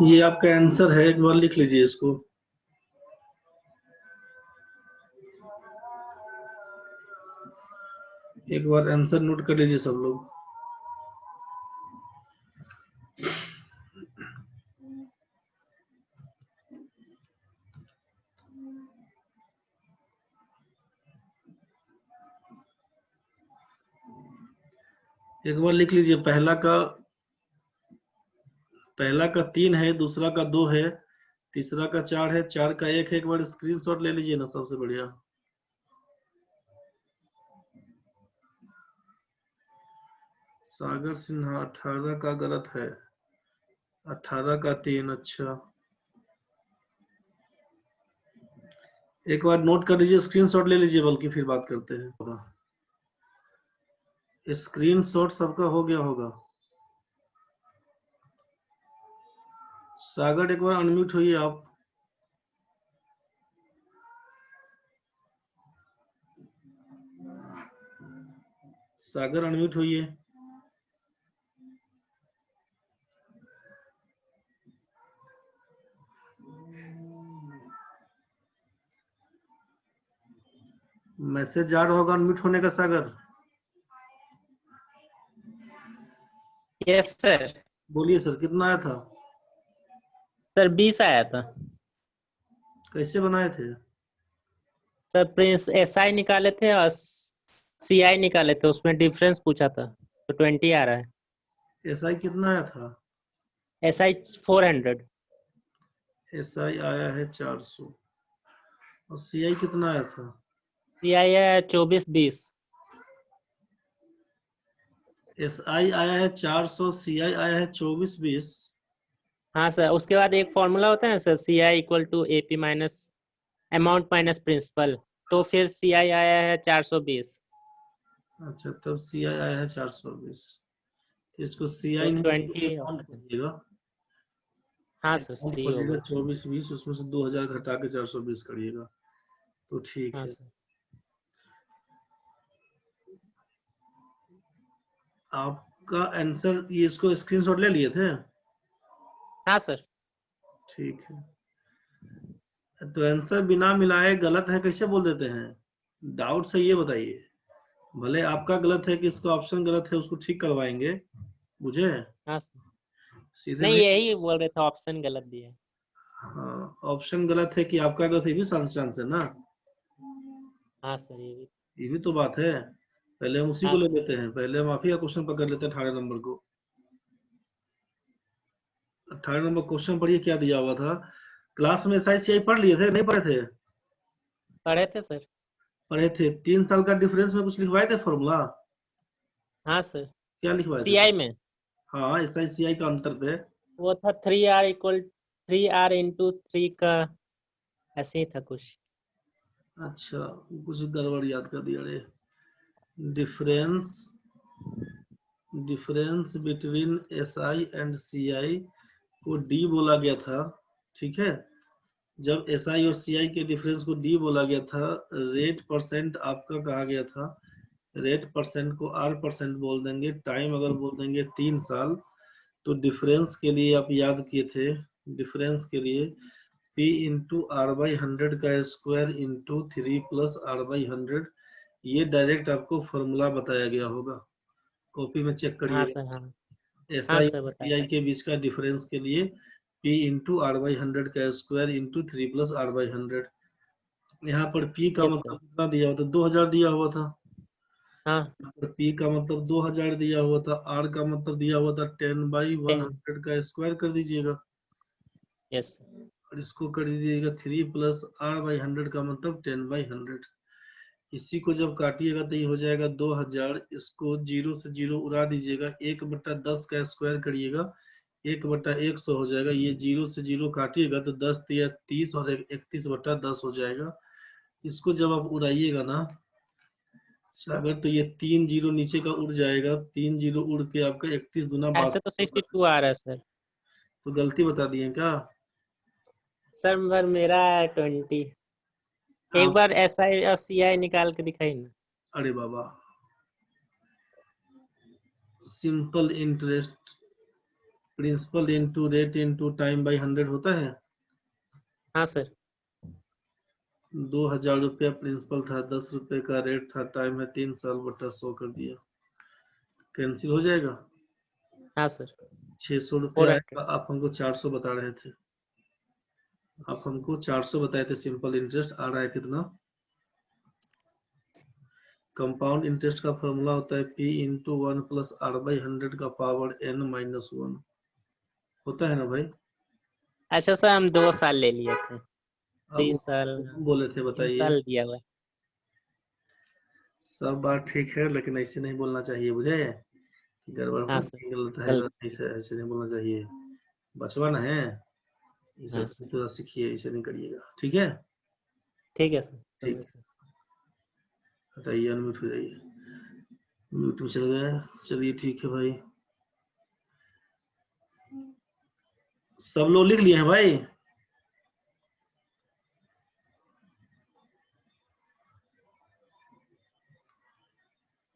ये आपका आंसर है, एक बार लिख लीजिए इसको। एक बार आंसर नोट कर लीजिए सब लोग। एक बार लिख लीजिए। पहला का 3 है, दूसरा का 2 है, तीसरा का 4 है, 4 का 1 है। एक बार स्क्रीनशॉट ले लीजिए ना, सबसे बढ़िया। सागर सिन्हा 18 का गलत है, 18 का 3। अच्छा, एक बार नोट कर लीजिए, स्क्रीनशॉट ले लीजिए, बल्कि फिर बात करते हैं। स्क्रीनशॉट सबका हो गया होगा। सागर एक बार अनम्यूट होइए आप। सागर अनम्यूट होइए। मैसेज जा रहा होगा अनम्यूट होने का, सागर। Yes sir. बोलिए सर, कितना आया था? सर 20 आया था। कैसे बनाए थे? सर प्रिंस SI निकाले थे और CI निकाले थे, उसमें डिफरेंस पूछा था तो 20 आ रहा है। एसआई कितना आया था? SI 400। एसआई आया है 400। और सीआई कितना आया था? CI है 2420। एसआई आया है 400, सीआई आया है 2420। हाँ सर, उसके बाद एक फॉर्मूला होता है ना sir, CI equal to AP minus amount minus principal, तो फिर CI आया है 420। अच्छा, तब सीआई आया है 420। इसको तो सीआई नहीं, इसको 20। अमाउंट करिएगा। हाँ सर, अमाउंट सही पड़ेगा होगा। 2420, उसमें से 2000 घटा के 420 करिएगा, तो ठीक हाँ है। सर। आपका आंसर ये, इसको स्क्रीनशॉट ले लिए थे? हाँ सर। ठीक है। तो आंसर बिना मिलाए गलत है कैसे बोल देते हैं? डाउट से ये बताइए। भले आपका गलत है कि इसका ऑप्शन गलत है, उसको ठीक करवाएंगे, मुझे हाँ सर, सीधे नहीं नहीं। यही बोल रहे थे, ऑप्शन गलत दिए। हाँ, ऑप्शन गलत है कि आपका गलत है, ये भी चांस है ना। हाँ सर, ये भी। ये भी तो बात है। पहले हम उसी हाँ को ले सर। लेते हैं, पहले हम आप ही का क्वेश्चन पकड़ लेते हैं। 18 नंबर को, 18 नंबर क्वेश्चन पढ़िए, क्या दिया हुआ था। क्लास में SI CI पढ़ लिए थे, नहीं पढ़े थे? पढ़े थे सर। पढ़े थे। 3 साल का डिफरेंस में कुछ लिखवाए थे फॉर्मूला? हाँ सर। क्या लिखवाए थे? CI में हाँ, SI CI का अंतर पे। वो था 3R इक्वल 3R इंटू 3 का, ऐसे ही था कुछ। अच्छा, कुछ गड़बड़ याद कर दिया रे। Difference difference between SI and CI को D बोला गया था, ठीक है। जब SI और CI के डिफरेंस को D बोला गया था, रेट परसेंट आपका कहा गया था। रेट परसेंट को R% बोल देंगे, टाइम अगर बोल देंगे 3 साल। तो डिफरेंस के लिए आप याद किए थे, डिफरेंस के लिए P इंटू R/100 का स्क्वायर इंटू 3 प्लस R/100। ये डायरेक्ट आपको फॉर्मूला बताया गया होगा, कॉपी में चेक हाँ करिएगा। सर। हाँ। हाँ SI सर, और बताए। CI के बीच का डिफरेंस के लिए P इंटू R/100 का स्क्वायर इंटू 3 प्लस R/100। यहाँ पर P का यस सर। मतलब कितना दिया हुआ था? 2000 दिया हुआ था। हाँ। यहाँ पर P का मतलब 2000 दिया हुआ था। R का मतलब दिया हुआ था 10। 10/100 का स्क्वायर कर दीजिएगा, यस सर। और इसको कर दीजिएगा 3 प्लस R/100 का मतलब 10/100। इसी को जब काटिएगा तो ये हो जाएगा 2000। इसको 0 से 0 उड़ा दीजिएगा, 1/10 का स्क्वायर करिएगा, 1/100 हो जाएगा। ये 0 से 0 काटिएगा तो 10 या 30 और 31/10 हो जाएगा। इसको जब आप उड़ाइएगा ना सागर, तो ये 3 जीरो नीचे का उड़ जाएगा, 3 जीरो उड़ के आपका 31 गुना ऐसे तो 62। 62 आ रहा है सर। तो गलती बता दिए क्या सर पर मेरा है 20। एक आप? बार SI और CI निकाल के दिखाई ना। अरे बाबा, simple interest principal into rate into time by 100 होता है। हाँ सर। 2000 रुपया प्रिंसिपल था, 10 रुपए का रेट था, टाइम है 3 साल बटा 100 कर दिया, कैंसिल हो जाएगा। हाँ सर। 600 हो रुपया रहा आएगा, आप हमको 400 बता रहे थे। आप हमको 400 बताए थे, सिंपल इंटरेस्ट आ रहा है कितना। कंपाउंड इंटरेस्ट का फॉर्मूला होता है P into 1 plus R by 100 का पावर n माइनस 1, होता है ना भाई। अच्छा सर, हम 2 साल ले लिए थे। अब 3 साल, बोले थे, 3 बताइए। साल दिया हुआ है। सब बात ठीक है, लेकिन ऐसे नहीं बोलना चाहिए, बुझे। गड़बड़ हाँ हो सर। गलत है तो गलत। ऐसे ऐसे नहीं बोलना चाहिए। बचपन है, ये हाँ सब सर। तो सीखिए, ऐसे नहीं करिएगा, ठीक है। ठीक है सर। ठीक है, हटाइए, अनम्यूट हो जाइए। म्यूट में चल गया, चलिए ठीक है भाई। सब लोग लिख लिए हैं भाई।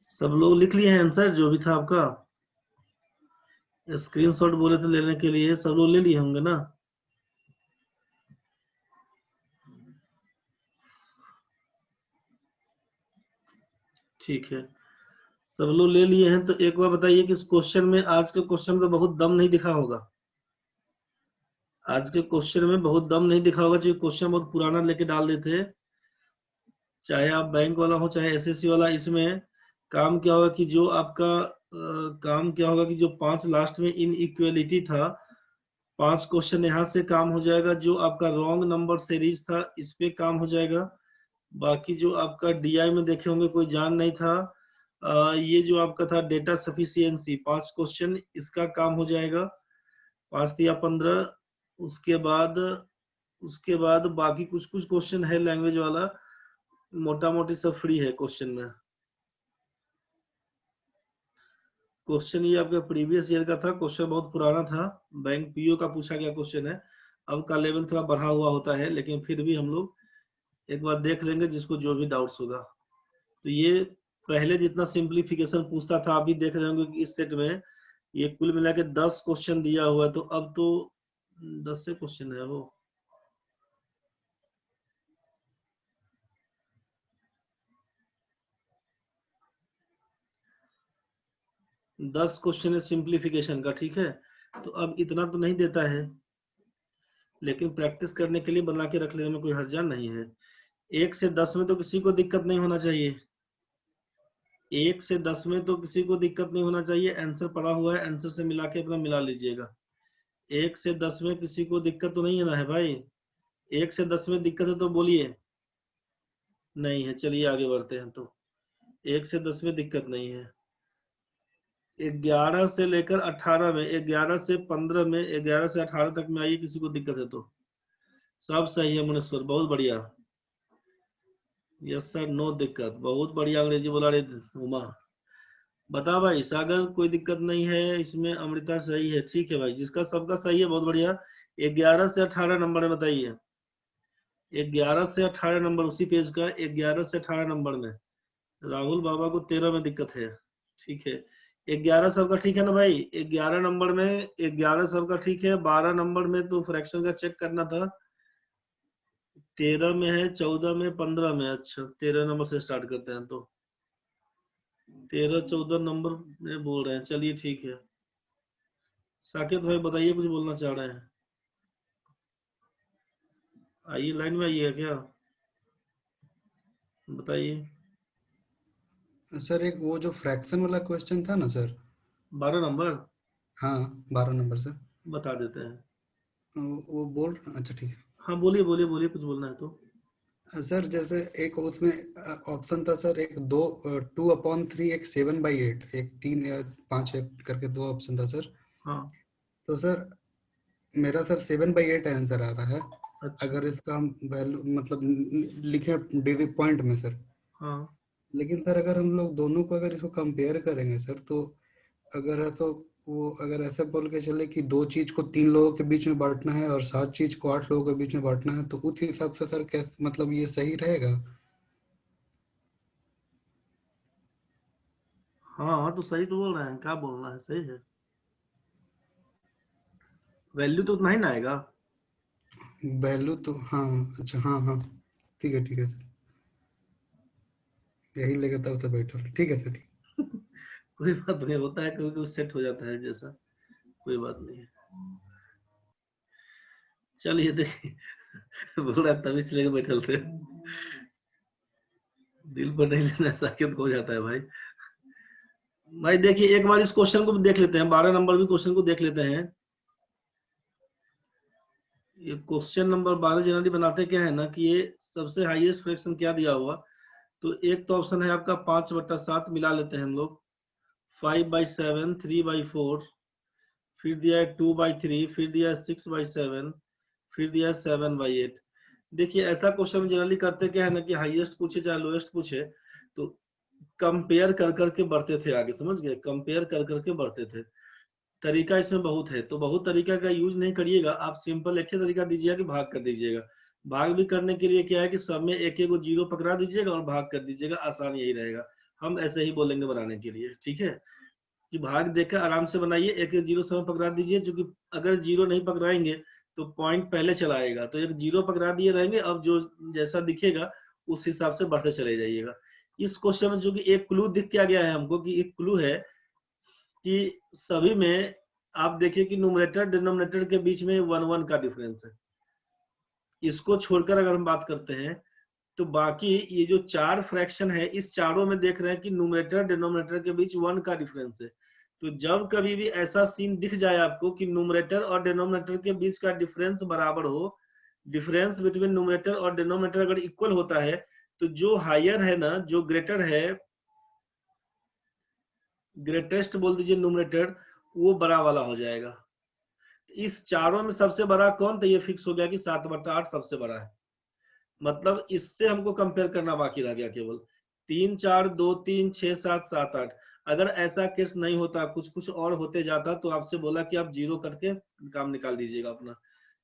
सब लोग लिख लिए हैं आंसर जो भी था आपका। स्क्रीनशॉट बोले थे लेने के लिए, सब लोग ले लिए होंगे ना। ठीक है, सब लोग ले लिए हैं तो एक बार बताइए कि इस क्वेश्चन में, आज के क्वेश्चन में बहुत दम नहीं दिखा होगा। आज के क्वेश्चन में बहुत दम नहीं दिखा होगा, जो क्वेश्चन बहुत पुराना लेके डाल देते। चाहे आप बैंक वाला हो चाहे एसएससी वाला, इसमें काम क्या होगा कि जो आपका काम क्या होगा कि जो 5 लास्ट में इन इक्वलिटी था, 5 क्वेश्चन यहाँ से काम हो जाएगा। जो आपका रॉन्ग नंबर सीरीज था इस पे काम हो जाएगा। बाकी जो आपका डीआई में देखे होंगे कोई जान नहीं था, ये जो आपका था डेटा सफिशियंसी, 5 क्वेश्चन इसका काम हो जाएगा। 5 या 15। उसके बाद उसके बाद बाकी कुछ कुछ क्वेश्चन है लैंग्वेज वाला, मोटा मोटी सब फ्री है क्वेश्चन में। क्वेश्चन ये आपका प्रीवियस ईयर का था, क्वेश्चन बहुत पुराना था, बैंक पीओ का पूछा गया क्वेश्चन है। अब का लेवल थोड़ा बढ़ा हुआ होता है, लेकिन फिर भी हम लोग एक बार देख लेंगे, जिसको जो भी डाउट्स होगा। तो ये पहले जितना सिंप्लीफिकेशन पूछता था, अभी देख रहे होंगे कि इस सेट में ये कुल मिला के 10 क्वेश्चन दिया हुआ है, तो अब तो 10 से क्वेश्चन है वो। 10 क्वेश्चन है सिंप्लीफिकेशन का, ठीक है। तो अब इतना तो नहीं देता है, लेकिन प्रैक्टिस करने के लिए बना के रख लेने में कोई हर्जा नहीं है। 1 से 10 में तो किसी को दिक्कत नहीं होना चाहिए। 1 से 10 में तो किसी को दिक्कत नहीं होना चाहिए। आंसर पड़ा हुआ है, आंसर से मिला के अपना मिला लीजिएगा। 1 से 10 में किसी को दिक्कत तो नहीं है ना है भाई। 1 से 10 में दिक्कत है तो बोलिए। नहीं है, चलिए आगे बढ़ते हैं। तो 1 से 10 में दिक्कत नहीं है। 11 से लेकर 18 में, 11 से 15 में, 11 से 18 तक में आइए, किसी को दिक्कत है तो। सब सही है मुनेश्वर, बहुत बढ़िया। यस सर, नो दिक्कत, बहुत बढ़िया अंग्रेजी बोला रे उमा। बता भाई सागर, कोई दिक्कत नहीं है इसमें। अमृता सही है, ठीक है भाई, जिसका सबका सही है बहुत बढ़िया। 11 से 18 नंबर में बताइए। 11 से 18 नंबर उसी पेज का, 11 से 18 नंबर में। राहुल बाबा को 13 में दिक्कत है, ठीक है। 11 सबका ठीक है ना भाई। 11 नंबर में 11 सबका ठीक है। 12 नंबर में तो फ्रैक्शन का चेक करना था। 13 में है, 14 में, 15 में। अच्छा, 13 नंबर से स्टार्ट करते हैं तो। 13 14 नंबर में बोल रहे हैं, चलिए ठीक है। साकेत भाई बताइए, कुछ बोलना चाह रहे हैं। आइए, लाइन में आइए क्या, बताइए। सर एक वो जो फ्रैक्शन वाला क्वेश्चन था ना सर। 12 नंबर हाँ, 12 नंबर सर। बता देते हैं। वो बोल, अच्छा ठीक है। हाँ बोलिए बोलिए बोलिए, कुछ बोलना है तो। सर जैसे एक उसमें ऑप्शन था सर, एक 2/3, एक 7/8, एक 3 या 5 करके 2 ऑप्शन था सर। हाँ। तो सर मेरा सर 7/8 आंसर आ रहा है। अच्छा। अगर इसका हम वैल्यू मतलब लिखे डिजिट पॉइंट में सर। हाँ लेकिन सर अगर हम लोग दोनों को अगर इसको कंपेयर करेंगे सर, तो अगर ऐसा अगर ऐसे बोल के चले कि 2 चीज को 3 लोगों के बीच में बांटना है और 7 चीज को 8 लोगों के बीच में बांटना है, तो उस हिसाब से सर कैसे मतलब ये सही रहेगा? हाँ, तो सही तो बोल रहे हैं, क्या बोलना है, सही है। वैल्यू तो उतना ही ना आएगा। वैल्यू तो हाँ, अच्छा हाँ हाँ, ठीक है सर, यही लेके तब से बैठा हूँ। ठीक है सर, ठीक। कोई बात नहीं, होता है कभी कभी सेट हो जाता है जैसा, कोई बात नहीं है। चलिए देखिए बोल रहा है तभी से लेके बैठल थे, दिल पर नहीं लेना, साकित हो जाता है भाई। भाई देखिए एक बार इस क्वेश्चन को भी देख लेते हैं, 12 नंबर भी क्वेश्चन को देख लेते हैं। ये क्वेश्चन नंबर 12 जनरली बनाते क्या है ना कि ये सबसे हाईएस्ट फ्रैक्शन क्या दिया हुआ, तो एक तो ऑप्शन है आपका 5/7 मिला लेते हैं हम लोग, 5/7, 3/4, फिर दिया है 2/3, फिर दिया है 6/7, फिर दिया है 7/8। देखिए ऐसा क्वेश्चन जनरली करते क्या है ना कि हाईएस्ट पूछे चाहे लोएस्ट पूछे, तो कंपेयर कर करके बढ़ते थे आगे, समझ गए, कंपेयर कर करके बढ़ते थे। तरीका इसमें बहुत है, तो बहुत तरीका का यूज नहीं करिएगा, आप सिंपल एक ही तरीका दीजिएगा कि भाग कर दीजिएगा। भाग भी करने के लिए क्या है कि सब में एक एक जीरो पकड़ा दीजिएगा और भाग कर दीजिएगा, आसान यही रहेगा। हम ऐसे ही बोलेंगे बनाने के लिए, ठीक है, कि भाग देकर आराम से बनाइए, एक एक जीरो समय पकड़ा दीजिए, क्योंकि अगर जीरो नहीं पकड़ाएंगे तो पॉइंट पहले चला आएगा, तो एक जीरो पकड़ा दिए रहेंगे, अब जो जैसा दिखेगा उस हिसाब से बढ़ते चले जाइएगा। इस क्वेश्चन में जो कि एक क्लू दिख क्या गया है हमको, कि एक क्लू है कि सभी में आप देखिए कि न्यूमरेटर डिनोमिनेटर के बीच में 1 1 का डिफरेंस है। इसको छोड़कर अगर हम बात करते हैं तो बाकी ये जो चार फ्रैक्शन है, इस चारों में देख रहे हैं कि न्यूमरेटर डिनोमिनेटर के बीच 1 का डिफरेंस है। तो जब कभी भी ऐसा सीन दिख जाए आपको कि न्यूमरेटर और डिनोमिनेटर के बीच का डिफरेंस बराबर हो, डिफरेंस बिटवीन न्यूमरेटर और डिनोमिनेटर अगर इक्वल होता है, तो जो हायर है ना, जो ग्रेटर है, ग्रेटेस्ट बोल दीजिए न्यूमरेटर, वो बड़ा वाला हो जाएगा। इस चारों में सबसे बड़ा कौन, तो ये फिक्स हो गया कि 7/8 सबसे बड़ा है। मतलब इससे हमको कंपेयर करना बाकी रह गया केवल 3 4 2 3 6 7 7 8। अगर ऐसा केस नहीं होता, कुछ कुछ और होते जाता, तो आपसे बोला कि आप जीरो करके काम निकाल दीजिएगा अपना,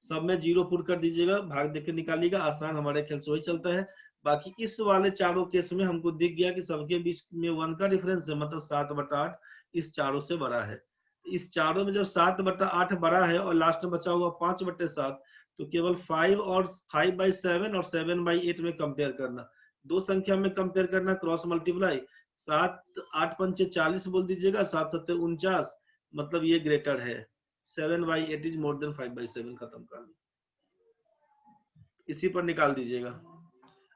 सब में जीरो पुट कर दीजिएगा, भाग देके निकालिएगा, आसान हमारे ख्याल से वही चलता है। बाकी इस वाले चारों केस में हमको दिख गया कि सबके बीच में 1 का डिफरेंस है, मतलब 7/8 इस चारों से बड़ा है। इस चारों में जब 7/8 बड़ा है और लास्ट में बचा हुआ 5/7, तो केवल 5/7 और 7/8 में कंपेयर करना, दो संख्या में कंपेयर करना, क्रॉस मल्टीप्लाई, 7 8 पंचे 40 बोल दीजिएगा, 7 7 49, मतलब ये ग्रेटर है, 7/8 इज मोर देन 5/7, खत्म कर, इसी पर निकाल दीजिएगा।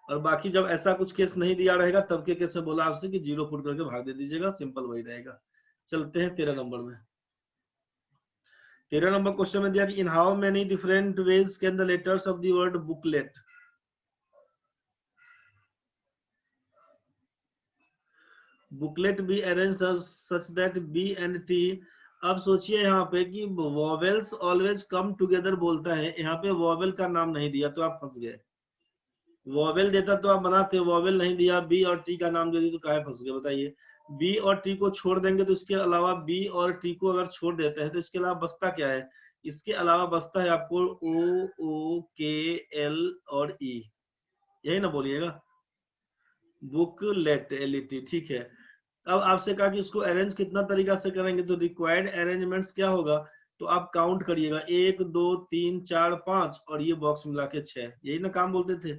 और बाकी जब ऐसा कुछ केस नहीं दिया रहेगा तब के केस में बोला आपसे कि जीरो पुट करके भाग दे दीजिएगा, सिंपल वही रहेगा। चलते हैं 13 नंबर में। 13 नंबर क्वेश्चन में दिया कि in how many different ways can the letters of the word booklet booklet be arrange such that B and T. अब सोचिए यहाँ पे कि वॉवेल्स ऑलवेज कम टुगेदर बोलता है, यहाँ पे वॉवेल का नाम नहीं दिया तो आप फंस गए, वॉवेल देता तो आप बनाते, वॉवेल नहीं दिया, बी और टी का नाम दे दी तो काहे फंस गए बताइए। बी और टी को छोड़ देंगे तो इसके अलावा, बी और टी को अगर छोड़ देते हैं तो इसके अलावा बचता क्या है, इसके अलावा बचता है आपको ओ ओ के एल और ई, यही ना बोलिएगा, बुकलेट एलईटी, ठीक है। अब आपसे कहा कि इसको अरेंज कितना तरीका से करेंगे, तो रिक्वायर्ड अरेंजमेंट्स क्या होगा, तो आप काउंट करिएगा 1 2 3 4 5 और ये बॉक्स मिला के 6, यही ना काम बोलते थे।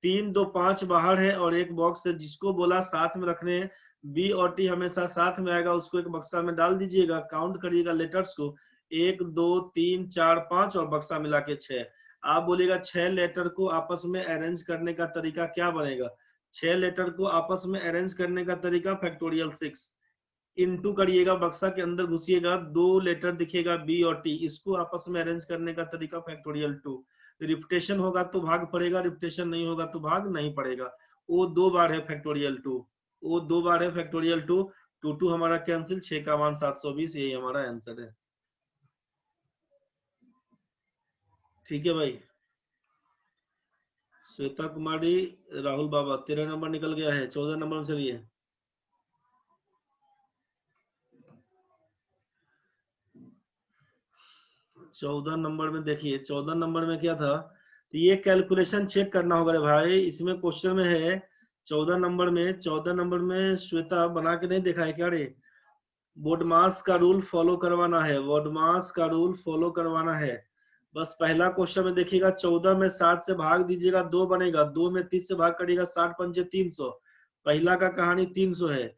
3 2 5 बाहर है और एक बॉक्स है, जिसको बोला साथ में रखने हैं, बी और टी हमेशा साथ में आएगा, उसको एक बक्सा में डाल दीजिएगा, काउंट करिएगा लेटर्स को 1 2 3 4 5 और बक्सा मिला के 6। आप बोलिएगा 6 लेटर को आपस में अरेंज करने का तरीका क्या बनेगा, 6 लेटर को आपस में अरेंज करने का तरीका फैक्टोरियल 6 इनटू करिएगा, बक्सा के अंदर घुसिएगा, 2 लेटर दिखेगा बी और टी, इसको आपस में अरेंज करने का तरीका फैक्टोरियल 2। रिपीटेशन होगा तो भाग पड़ेगा, रिपीटेशन नहीं होगा तो भाग नहीं पड़ेगा। वो 2 बार है फैक्टोरियल 2, वो 2 बार है फैक्टोरियल 2, 2 2 हमारा कैंसिल, 6 का मान 720, यही हमारा आंसर है। ठीक है भाई, श्वेता कुमारी, राहुल बाबा, 13 नंबर निकल गया है, 14 नंबर में चलिए। चौदह नंबर में देखिए, 14 नंबर में क्या था, तो ये कैलकुलेशन चेक करना होगा रे भाई, इसमें क्वेश्चन में है 14 नंबर में, 14 नंबर में श्वेता बना के नहीं देखा है क्या रे, बोडमास का रूल फॉलो करवाना है, बोडमास का रूल फॉलो करवाना है। बस पहला क्वेश्चन में देखिएगा 14 में 7 से भाग दीजिएगा 2 बनेगा, 2 में 30 से भाग करिएगा 60 पंचे 300। पहला का कहानी 300 है।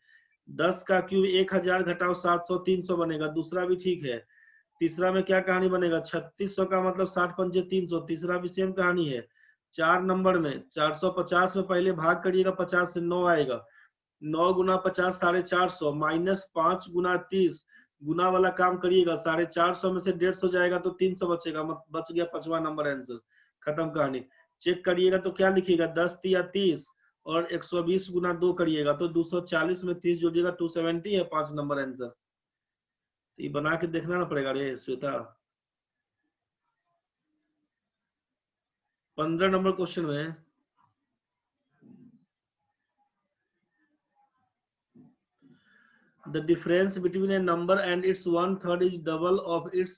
10 का क्यूब 1000 घटाओ 700 300 बनेगा, दूसरा भी ठीक है। तीसरा में क्या कहानी बनेगा 3600 का मतलब 60 पंचे 300, तीसरा भी सेम कहानी है। 4 नंबर में 450 में पहले भाग करिएगा 50 से 9 आएगा, 9 गुना 50 450 माइनस 5 गुना 30, गुना वाला काम करिएगा 450 में से 150 जाएगा तो 300 बचेगा, बच गया 5वां नंबर आंसर, खत्म कहानी। चेक करिएगा तो क्या लिखिएगा 10 या 30 और 120 गुना 2 करिएगा तो 240 में 30 जोड़िएगा 270 है 5 नंबर आंसर। ये बना के देखना ना पड़ेगा रे श्वेता। 15 नंबर क्वेश्चन में the difference between a number and its 1/3 is double of its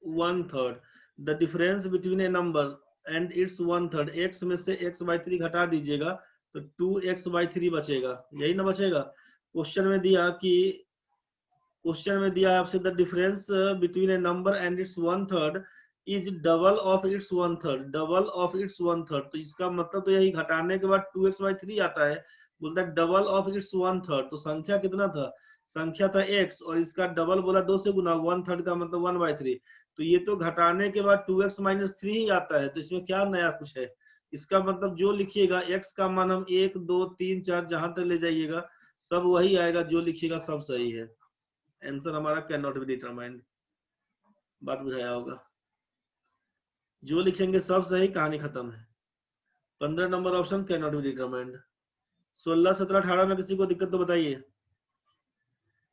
1/3। the difference between a number and its 1/3, x में से x/3 घटा दीजिएगा तो 2x/3 बचेगा, यही ना बचेगा। क्वेश्चन में दिया कि आपसे the difference between A number and it's 1/3 is double of its 1/3, double of its 1/3। तो इसका मतलब तो यही घटाने के बाद 2x/3 आता है, बोलता है डबल ऑफ इट्स 1/3। तो संख्या कितना था, संख्या था x और इसका डबल बोला 2 से गुना, 1/3 का मतलब 1/3। तो ये तो घटाने के बाद 2x - 3 ही आता है, तो इसमें क्या नया कुछ है। इसका मतलब जो लिखिएगा x का मान हम 1 2 3 4 जहां तक ले जाइएगा सब वही आएगा, जो लिखिएगा सब सही है। आंसर हमारा कैन नॉट बी डिटरमाइंड, बात बुझाया होगा। जो लिखेंगे सब सही, कहानी खत्म है। 15 number option can not be determined. 16 17 18 में किसी को दिक्कत तो बताइए,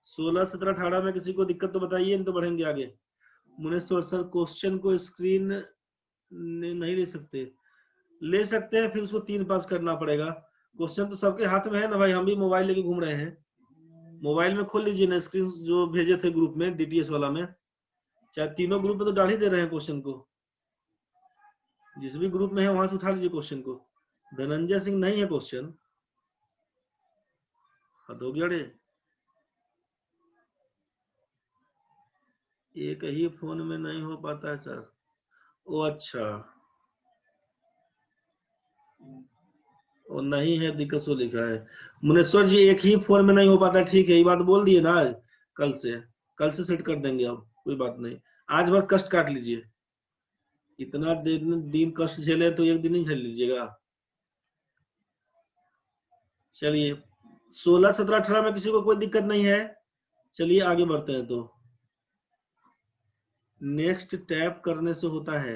16 17 18 में किसी को दिक्कत तो बताइए, नहीं तो बढ़ेंगे आगे। मुनेश्वर सर क्वेश्चन को स्क्रीन नहीं ले सकते, ले सकते हैं, फिर उसको 3 पास करना पड़ेगा। क्वेश्चन तो सबके हाथ में है ना भाई, हम भी मोबाइल लेके घूम रहे हैं। मोबाइल में खोल लीजिए ना स्क्रीन जो भेजे थे ग्रुप में, डीटीएस वाला में, चाहे तीनों ग्रुप में तो डाल ही दे रहे हैं क्वेश्चन को, जिस भी ग्रुप में है वहां से उठा लीजिए क्वेश्चन को। धनंजय सिंह नहीं है क्वेश्चन, हद हो गया रे। एक ही फोन में नहीं हो पाता है सर, ओ अच्छा, ओ नहीं है दिक्कत सो लिखा है। मुनेश्वर जी एक ही फोन में नहीं हो पाता, ठीक है, ये बात बोल दिए ना, आज कल से सेट कर देंगे, अब कोई बात नहीं। आज भर कष्ट काट लीजिए, इतना दिन कष्ट झेले तो एक दिन ही झेल लीजिएगा। चलिए 16 17 18 में किसी को कोई दिक्कत नहीं है, चलिए आगे बढ़ते हैं। तो नेक्स्ट टैप करने से होता है,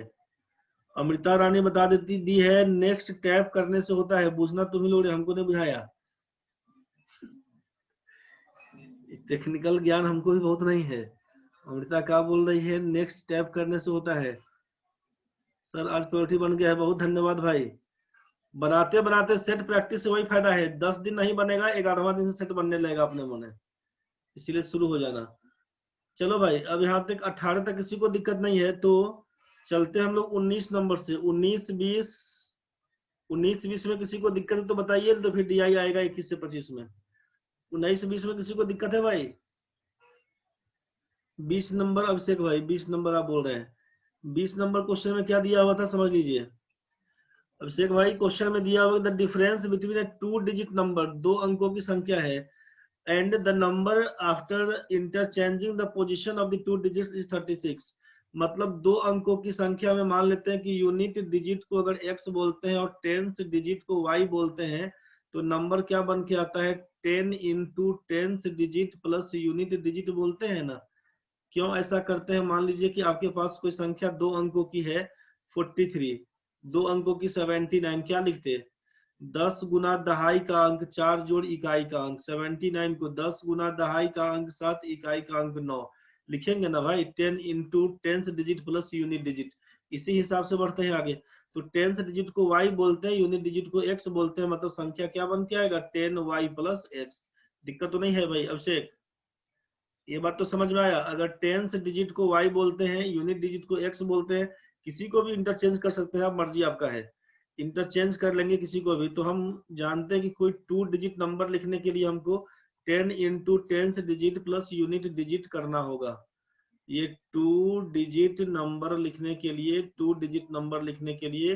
अमृता रानी बता देती दी है, नेक्स्ट टैप करने से होता है, बुझना तुम ही लोग, हमको नहीं बुझाया। टेक्निकल ज्ञान हमको भी बहुत नहीं है। अमृता क्या बोल रही है, नेक्स्ट टैप करने से होता है। सर आज प्रायोरिटी बन गया है, बहुत धन्यवाद भाई। बनाते बनाते सेट प्रैक्टिस से वही फायदा है, 10 दिन नहीं बनेगा, 11वां दिन से सेट बनने लगेगा अपने मन, इसीलिए शुरू हो जाना। चलो भाई अब यहाँ तक 18 तक किसी को दिक्कत नहीं है, तो चलते हम लोग 19 नंबर से। 19 20 में किसी को दिक्कत है तो बताइए, तो फिर डीआई आएगा 21 से 25 में। 19 20 में किसी को दिक्कत है भाई? 20 नंबर अभिषेक भाई, 20 नंबर आप बोल रहे हैं। 20 नंबर क्वेश्चन में क्या दिया हुआ था समझ लीजिए अभिषेक भाई। क्वेश्चन में दिया हुआ the difference between A 2 digit number, 2 अंकों की संख्या है, and the number after interchanging the position of the 2 digits is 36। मतलब 2 अंकों की संख्या में मान लेते हैं कि यूनिट डिजिट को अगर x बोलते हैं और टेंस डिजिट को y बोलते हैं, तो नंबर क्या बन के आता है 10 into tens digit plus unit digit बोलते हैं ना। क्यों ऐसा करते हैं, मान लीजिए कि आपके पास कोई संख्या 2 अंकों की है 43, 2 अंकों की 79, क्या लिखते हैं 10 गुना दहाई का अंक 4 जोड़ इकाई का अंक, 79 को 10 गुना दहाई का अंक 7 इकाई का अंक 9 लिखेंगे ना भाई। 10 into tens digit plus unit digit, इसी हिसाब से बढ़ते हैं आगे। तो टेंस डिजिट को y बोलते हैं, यूनिट डिजिट को x बोलते हैं, मतलब संख्या क्या बन के आएगा 10y प्लस x। दिक्कत तो नहीं है भाई अभिषेक, ये बात तो समझ में आया। अगर टेंस डिजिट को y बोलते हैं, यूनिट डिजिट को x बोलते हैं, किसी को भी इंटरचेंज कर सकते हैं आप, मर्जी आपका है, इंटरचेंज कर लेंगे किसी को भी। तो हम जानते हैं कि कोई 2 डिजिट नंबर लिखने के लिए हमको 10 into 10th digit plus unit digit करना होगा। ये 2 डिजिट नंबर लिखने के लिए 2 डिजिट नंबर लिखने के लिए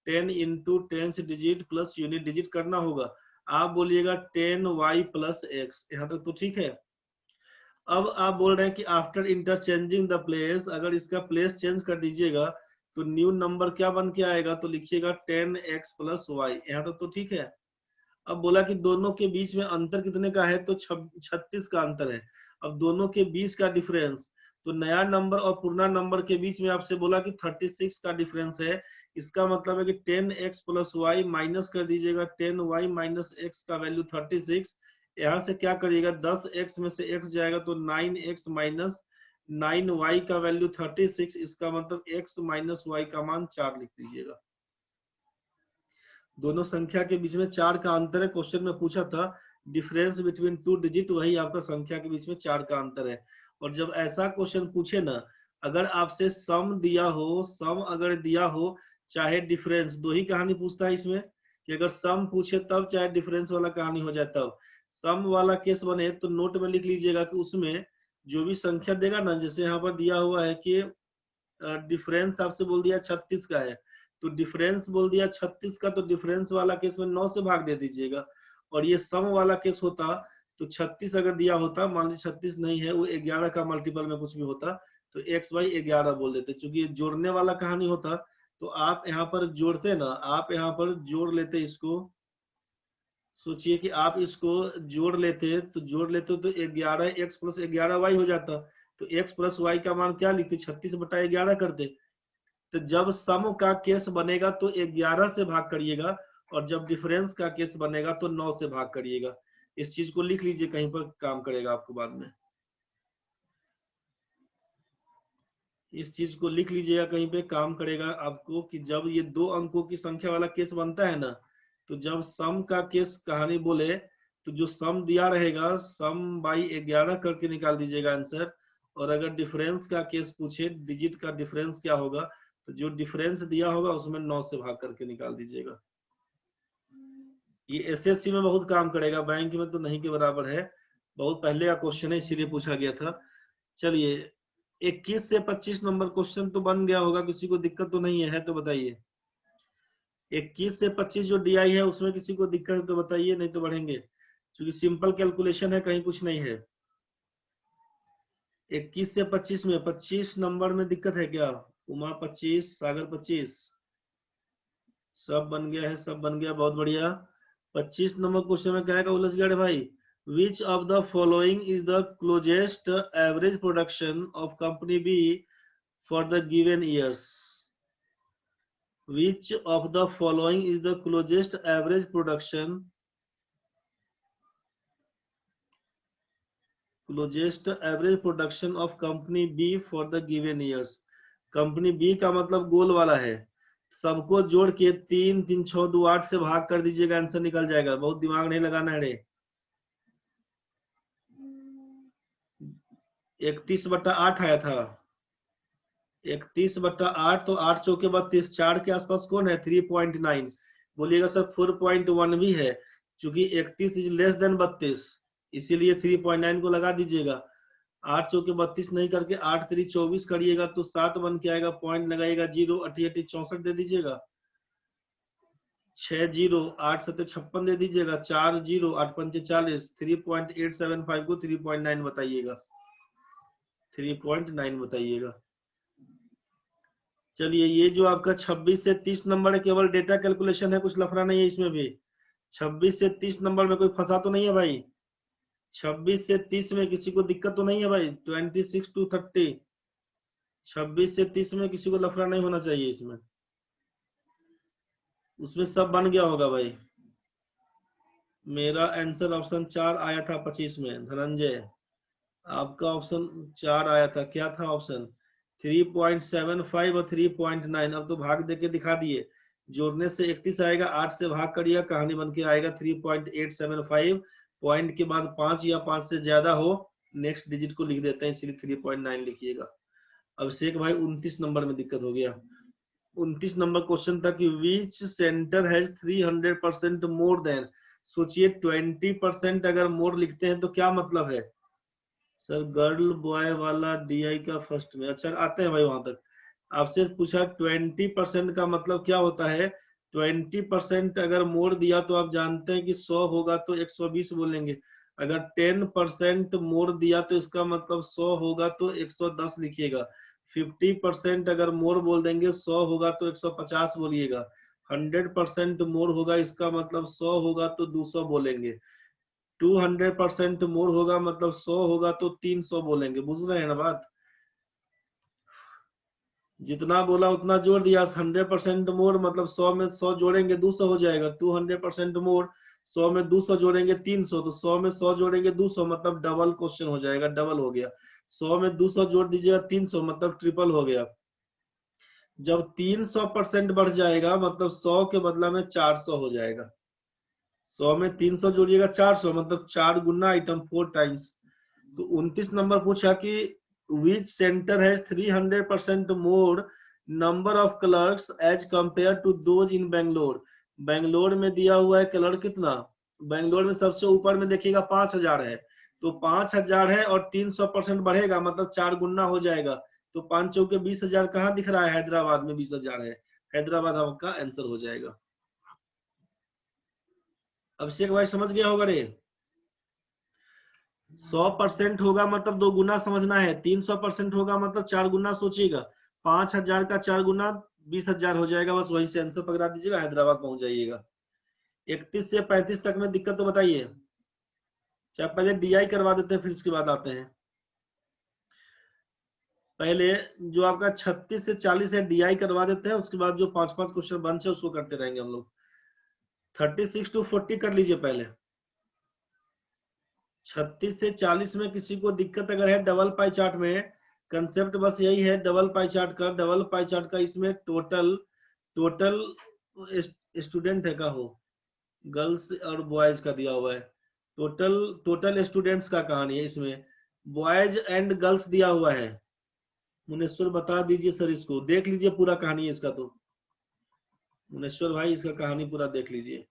10 into 10th digit plus unit digit करना होगा। आप बोलिएगा 10y प्लस x, यहाँ तक तो ठीक है। अब आप बोल रहे हैं कि आफ्टर इंटरचेंजिंग द प्लेस, अगर इसका प्लेस चेंज कर दीजिएगा तो न्यू नंबर क्या बन के आएगा, तो लिखिएगा 10x प्लस वाई, यहाँ तक तो ठीक है। अब बोला कि दोनों के बीच में अंतर कितने का है, तो 36 का अंतर है। अब दोनों के बीच का डिफरेंस, तो नया नंबर और पुराना नंबर के बीच में आपसे बोला कि 36 का डिफरेंस है। इसका मतलब है कि 10x प्लस वाई माइनस कर दीजिएगा 10y माइनस x का वैल्यू 36। यहाँ से क्या करिएगा, 10x में से x जाएगा तो 9x माइनस 9y का वैल्यू 36। इसका मतलब x माइनस y का मान 4 लिख दीजिएगा। दोनों संख्या के बीच में 4 का अंतर है। क्वेश्चन में पूछा था डिफरेंस बिटवीन 2 डिजिट, वही आपका संख्या के बीच में 4 का अंतर है। और जब ऐसा क्वेश्चन पूछे ना, अगर आपसे सम दिया हो, सम अगर दिया हो चाहे डिफरेंस, दो ही कहानी पूछता है इसमें, कि अगर सम पूछे तब चाहे डिफरेंस वाला कहानी हो जाए तब। सम वाला केस बने तो नोट में लिख लीजिएगा कि उसमें जो भी संख्या देगा ना, जैसे यहाँ पर दिया हुआ है कि डिफरेंस आपसे बोल दिया 36 का है, तो डिफरेंस बोल दिया 36 का, तो डिफरेंस वाला केस में 9 से भाग दे दीजिएगा। और ये सम वाला केस होता तो 36 अगर दिया होता, मान लीजिए 36 नहीं है, वो 11 का मल्टीपल में कुछ भी होता तो x बाई 11 बोल देते। क्योंकि ये जोड़ने वाला कहानी होता तो आप यहाँ पर जोड़ते ना, आप यहाँ पर जोड़ लेते इसको। सोचिए कि आप इसको जोड़ लेते तो 11x प्लस 11y हो जाता। तो x प्लस y का मान क्या लिखते, 36/11 करते। तो जब सम का केस बनेगा तो 11 से भाग करिएगा, और जब डिफरेंस का केस बनेगा तो 9 से भाग करिएगा। इस चीज को लिख लीजिए, कहीं पर काम करेगा आपको बाद में। इस चीज को लिख लीजिएगा, कहीं पे काम करेगा आपको, कि जब ये 2 अंकों की संख्या वाला केस बनता है ना, तो जब सम का केस कहानी बोले तो जो सम दिया रहेगा सम बाई 11 करके निकाल दीजिएगा आंसर। और अगर डिफरेंस का केस पूछे डिजिट का डिफरेंस क्या होगा, तो जो डिफरेंस दिया होगा उसमें 9 से भाग करके निकाल दीजिएगा। ये एसएससी में बहुत काम करेगा, बैंक में तो नहीं के बराबर है। बहुत पहले का क्वेश्चन है, इसीलिए पूछा गया था। चलिए 21 से 25 नंबर क्वेश्चन तो बन गया होगा, किसी को दिक्कत तो नहीं है तो बताइए। 21 से 25 जो डीआई है उसमें किसी को दिक्कत है तो बताइए, नहीं तो बढ़ेंगे, क्योंकि सिंपल कैलकुलेशन है, कहीं कुछ नहीं है। 21 से 25 में 25 नंबर में दिक्कत है क्या? उमा 25, सागर 25, सब बन गया है, सब बन गया, बहुत बढ़िया। 25 नंबर क्वेश्चन में क्या है, उलझ गया भाई। Which of the following is the closest average production of company B for the given years? Which of the following is the closest average production of company B for the given years? Company B का मतलब गोल वाला है, सबको जोड़ के 3 3 6 2 8 से भाग कर दीजिएगा, आंसर निकल जाएगा। बहुत दिमाग नहीं लगाना है रे। 31/8 आया था, 31/8, तो 8 चौके 32, 4 के आसपास कौन है, 3.9। बोलिएगा सर 4.1 भी है, क्योंकि 31 इज लेस देन 32, इसीलिए 3.9 को लगा दीजिएगा। 8 चौके 32 नहीं करके 8 3 24 करिएगा तो 7 बन के आएगा, पॉइंट लगाइएगा 0, 8 8 64 दे दीजिएगा, 6 0, 8 7 56 दे दीजिएगा, 4 0, 8 5 40, 3.875 को 3.9 बताइएगा, 3.9 बताइएगा। चलिए ये जो आपका 26 से 30 नंबर है, केवल डेटा कैलकुलेशन है, कुछ लफड़ा नहीं है इसमें भी। 26 से 30 नंबर में कोई फंसा तो नहीं है भाई? 26 से 30 में किसी को दिक्कत तो नहीं है भाई? 26 to 30, 26 से 30 में किसी को लफड़ा नहीं होना चाहिए इसमें। उसमें सब बन गया होगा भाई। मेरा आंसर ऑप्शन 4 आया था 25 में। धनंजय आपका ऑप्शन 4 आया था, क्या था ऑप्शन? 3.75 और 3.9। अब तो भाग देके दिखा दिए, जोड़ने से 31 आएगा, 8 से भाग करिएगा, कहानी बन के आएगा 3.875। पॉइंट के बाद 5 या 5 से ज्यादा हो, नेक्स्ट डिजिट को लिख देते हैं, इसलिए 3.9 लिखिएगा। अभिषेक भाई 29 नंबर में दिक्कत हो गया। 29 नंबर क्वेश्चन था कि विच सेंटर हैज 300% मोर देन। सोचिए 20% अगर मोर लिखते हैं तो क्या मतलब है सर? गर्ल बॉय वाला DI का फर्स्ट में। अच्छा आते हैं भाई वहां तक। आपसे पूछा 20% का मतलब क्या होता है। 20% अगर मोड़ दिया तो आप जानते हैं कि 100 होगा तो 120 बोलेंगे। अगर 10% मोड़ दिया तो इसका मतलब 100 होगा तो 110 लिखिएगा। 50% अगर मोड़ बोल देंगे 100 होगा तो 150 बोलिएगा। 100% मोड़ होगा इसका मतलब 100 होगा तो 200 बोलेंगे। 200% मोर होगा मतलब 100 होगा तो 300 बोलेंगे। बुझ रहे हैं ना बात? जितना बोला उतना जोड़ दिया। 100% मोर मतलब 100 में 100 जोड़ेंगे 200 हो जाएगा। 200% मोर 100 में 200 जोड़ेंगे 300, तो 100 में 100 जोड़ेंगे 200 मतलब डबल क्वेश्चन हो जाएगा, डबल हो गया। 100 में 200 जोड़ दीजिएगा 300 मतलब ट्रिपल हो गया। जब 300% बढ़ जाएगा मतलब 100 के बदला में 400 हो जाएगा। 100 में 300 जोड़िएगा 400 मतलब 4 गुना आइटम 4 टाइम्स। तो 29 नंबर पूछा कि विच सेंटर है 300% more number of clerks as compare to those in Bangalore. Bangalore में दिया हुआ है क्लर्क कितना। बेंगलोर में सबसे ऊपर में देखिएगा 5000 है। तो 5000 है और 300% बढ़ेगा मतलब 4 गुना हो जाएगा। तो 5 चौके 20,000 कहाँ दिख रहा है? हैदराबाद में 20,000 है। हैदराबाद आपका आंसर हो जाएगा। अभिषेक भाई समझ गया होगा रे? 100% होगा मतलब 2 गुना समझना है। 300% होगा मतलब 4 गुना सोचिएगा। 5000 का 4 गुना 20,000 हो जाएगा। बस वही से आंसर पकड़ा दीजिएगा, हैदराबाद पहुंच जाइएगा। 31 से 35 तक में दिक्कत तो बताइए। चाहे पहले DI करवा देते हैं फिर उसके बाद आते हैं। पहले जो आपका 36 से 40 है DI करवा देते हैं, उसके बाद जो 5-5 क्वेश्चन बंच है उसको करते रहेंगे हम लोग। 36 to 40 कर लीजिए पहले। 36 से 40 में किसी को दिक्कत अगर है डबल पाई चार्ट में, कंसेप्ट बस यही है डबल पाई चार्ट का। डबल पाई चार्ट का इसमें टोटल स्टूडेंट है का हो, गर्ल्स और बॉयज का दिया हुआ है। टोटल स्टूडेंट्स का कहानी है इसमें। बॉयज एंड गर्ल्स दिया हुआ है। मुनेश्वर बता दीजिए सर, इसको देख लीजिए पूरा कहानी है इसका। तो मुनेश्वर भाई इसका कहानी पूरा देख लीजिए।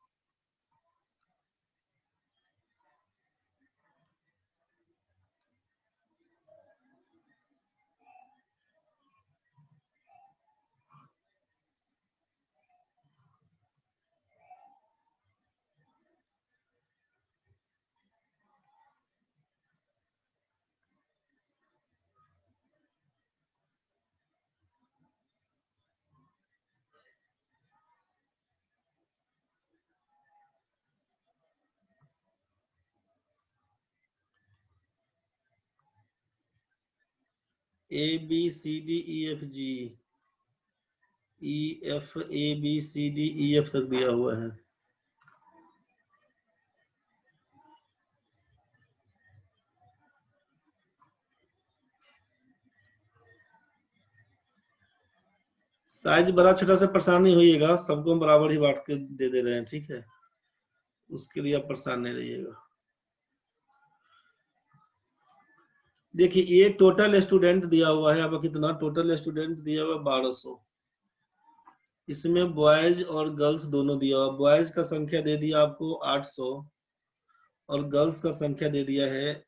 ABCDEFG, EF ABCDEF तक दिया हुआ है। साइज बड़ा छोटा से परेशान नहीं होइएगा, सबको हम बराबर ही बांट के दे दे रहे हैं, ठीक है? उसके लिए आप परेशान नहीं रहिएगा। देखिए ये टोटल स्टूडेंट दिया हुआ है आपका कितना, टोटल स्टूडेंट दिया हुआ है 1200। इसमें बॉयज और गर्ल्स दोनों दिया हुआ। बॉयज का संख्या दे दिया आपको 800 और गर्ल्स का संख्या दे दिया है,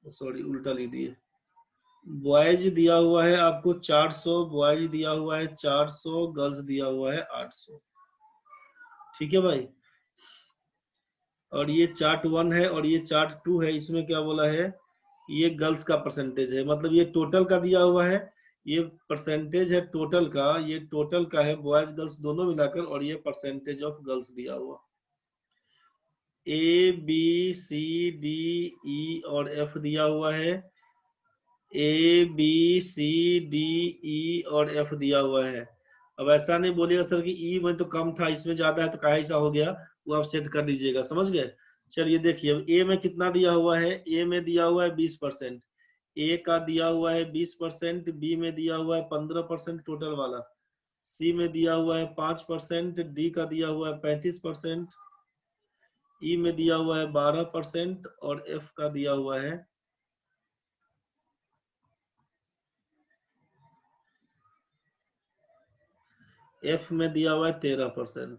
सॉरी उल्टा लिख दिए। बॉयज दिया हुआ है आपको 400, बॉयज दिया हुआ है 400, गर्ल्स दिया हुआ है 800। ठीक है भाई? और ये चार्ट 1 है और ये चार्ट 2 है। इसमें क्या बोला है, ये गर्ल्स का परसेंटेज है, मतलब ये टोटल का दिया हुआ है। ये परसेंटेज है टोटल का, ये टोटल का है बॉयज गर्ल्स दोनों मिलाकर, और ये परसेंटेज ऑफ गर्ल्स दिया हुआ। ABCDE और F दिया हुआ है। ABCDE और F दिया हुआ है। अब ऐसा नहीं बोलिएगा सर कि E में तो कम था इसमें ज्यादा है तो कहा ऐसा हो गया, वो आप सेट कर लीजिएगा। समझ गए? चलिए देखिए A में कितना दिया हुआ है। A में दिया हुआ है 20%। A का दिया हुआ है 20%, B में दिया हुआ है 15% टोटल वाला, C में दिया हुआ है 5%, D का दिया हुआ है 35%, E में दिया हुआ है 12% और F का दिया हुआ है F में दिया हुआ है 13%।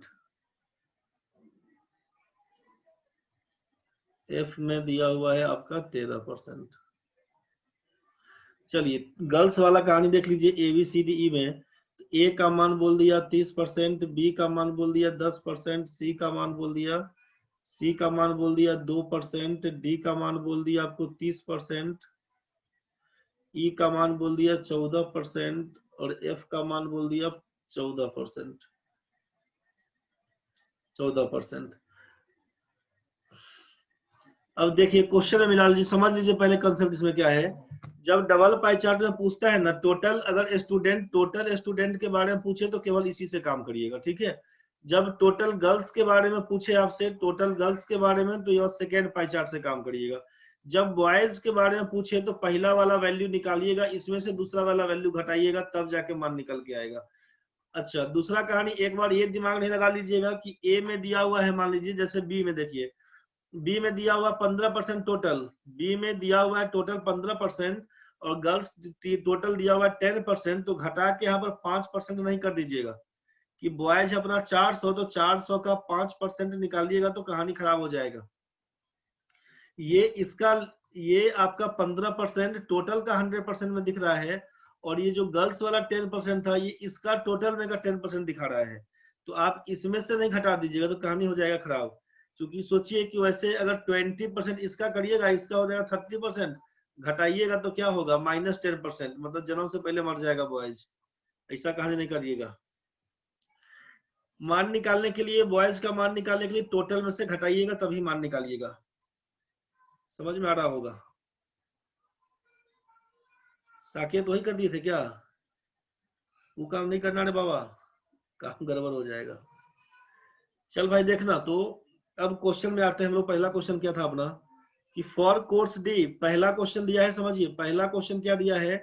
एफ में दिया हुआ है आपका 13%। चलिए गर्ल्स वाला कहानी देख लीजिए, ABCDE में ए का मान बोल दिया 30%, बी का मान बोल दिया 10%, सी का मान बोल दिया 2%, डी का मान बोल दिया आपको 30%, ई का मान बोल दिया 14% और एफ का मान बोल दिया 14%। अब देखिए क्वेश्चन में मिला लीजिए, समझ लीजिए पहले कंसेप्ट इसमें क्या है। जब डबल पाई चार्ट में पूछता है ना टोटल, अगर टोटल स्टूडेंट के बारे में पूछे तो केवल इसी से काम करिएगा, ठीक है। जब टोटल गर्ल्स के बारे में पूछे आपसे, टोटल गर्ल्स के बारे में, तो यह सेकेंड पाई चार्ट से काम करिएगा। जब बॉयज के बारे में पूछे तो पहला वाला वैल्यू निकालिएगा, इसमें से दूसरा वाला वैल्यू घटाइएगा, तब जाके मान निकल के आएगा। अच्छा दूसरा कहानी, एक बार ये दिमाग नहीं लगा लीजिएगा कि ए में दिया हुआ है, मान लीजिए जैसे बी में, देखिए बी में दिया हुआ 15% टोटल, बी में दिया हुआ है टोटल 15% और गर्ल्स टोटल दिया हुआ है 10%, तो घटा के यहाँ पर 5% नहीं कर दीजिएगा कि बॉयज अपना 400, तो 400 का 5% निकालिएगा तो कहानी खराब हो जाएगा। ये आपका 15% टोटल का 100% में दिख रहा है, और ये जो गर्ल्स वाला 10% था ये इसका टोटल में का 10% दिखा रहा है, तो आप इसमें से नहीं घटा दीजिएगा तो कहानी हो जाएगा खराब। क्योंकि सोचिए कि वैसे अगर 20% इसका करिएगा, इसका हो जाएगा 30%, घटाइएगा तो क्या होगा -10%, मतलब जन्म से पहले मर जाएगा बॉयज। ऐसा कहानी नहीं करिएगा। मान निकालने के लिए, बॉयज का मान निकालने के लिए टोटल में से घटाइएगा तभी मान निकालिएगा। समझ में आ रहा होगा? साकेत वही कर दिए थे क्या? वो काम नहीं करना रे बाबा, काम गड़बड़ हो जाएगा। चल भाई देखना, तो अब क्वेश्चन में आते हैं हम लोग। पहला क्वेश्चन क्या था अपना कि फॉर कोर्स डी, पहला क्वेश्चन दिया है, समझिए पहला क्वेश्चन क्या दिया है।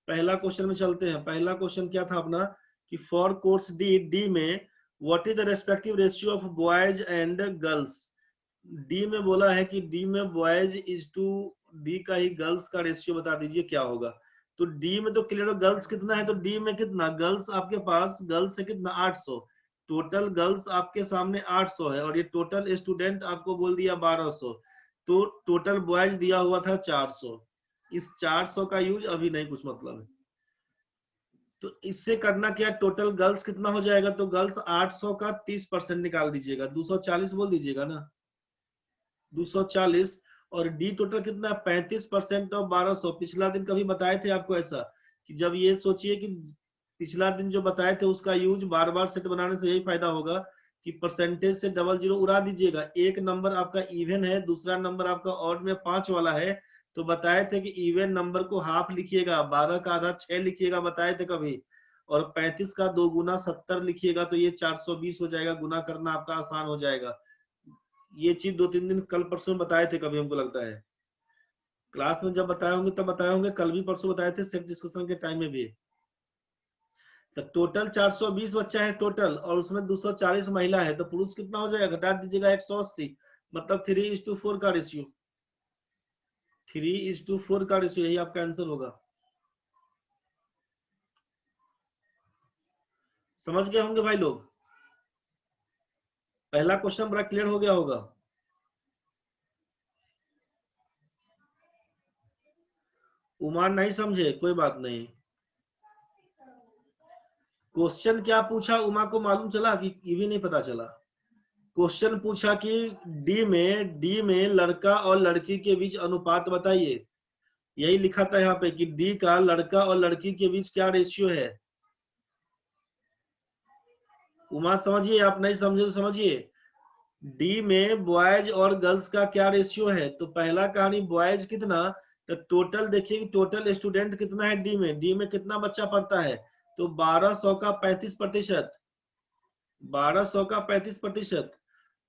पहला क्वेश्चन में चलते हैं। पहला क्वेश्चन क्या था अपना कि फॉर कोर्स डी, डी में what is the respective ratio of boys and girls. D में बोला है कि डी में बॉयज इज टू डी का ही गर्ल्स का रेशियो बता दीजिए क्या होगा। तो डी में तो क्लियर, गर्ल्स कितना है, तो डी में कितना गर्ल्स आपके पास, गर्ल्स है कितना 800, टोटल गर्ल्स आपके सामने 800 है, और ये टोटल स्टूडेंट आपको बोल दिया 1200, तो टोटल बॉयज दिया हुआ था 400। इस 400 का यूज अभी नहीं कुछ मतलब है, तो इससे करना क्या, टोटल गर्ल्स कितना हो जाएगा, तो गर्ल्स 800 का 30% निकाल दीजिएगा, 240 बोल दीजिएगा ना, 240। और डी टोटल कितना 35% ऑफ 1200। पिछला दिन कभी बताए थे आपको ऐसा कि जब ये सोचिए कि पिछला दिन जो बताए थे उसका यूज बार बार सेट बनाने से यही फायदा होगा कि परसेंटेज से डबल जीरो उड़ा दीजिएगा। एक नंबर आपका इवन है, दूसरा नंबर आपका ऑड में 5 वाला है, तो बताए थे कि इवन नंबर को हाफ लिखिएगा, 12 का आधा 6 लिखिएगा, बताए थे कभी, और 35 का 2 गुना 70 लिखिएगा, तो ये 420 हो जाएगा, गुना करना आपका आसान हो जाएगा। ये चीज 2-3 दिन कल परसों में बताए थे कभी, हमको लगता है क्लास में जब बताए होंगे तब बताए होंगे, कल भी परसों बताए थे सेट डिस्कशन के टाइम में भी। तो टोटल 420 बच्चा है टोटल, और उसमें 240 महिला है, तो पुरुष कितना हो जाएगा, घटा दीजिएगा 180, मतलब 3:4 का रेशियो, 3:4 का रेशियो, यही आपका आंसर होगा। समझ गए होंगे भाई लोग? पहला क्वेश्चन बड़ा क्लियर हो गया होगा। उमान नहीं समझे, कोई बात नहीं। क्वेश्चन क्या पूछा उमा को मालूम चला कि ये भी नहीं पता चला? क्वेश्चन पूछा कि डी में लड़का और लड़की के बीच अनुपात बताइए। यही लिखा था यहाँ पे कि डी का लड़का और लड़की के बीच क्या रेशियो है। उमा समझिए, आप नहीं समझे तो समझिए। डी में बॉयज और गर्ल्स का क्या रेशियो है, तो पहला कहानी बॉयज कितना, तो टोटल देखिए कि टोटल स्टूडेंट कितना है डी में कितना बच्चा पढ़ता है, तो 1200 का 35%, 1200 का 35%,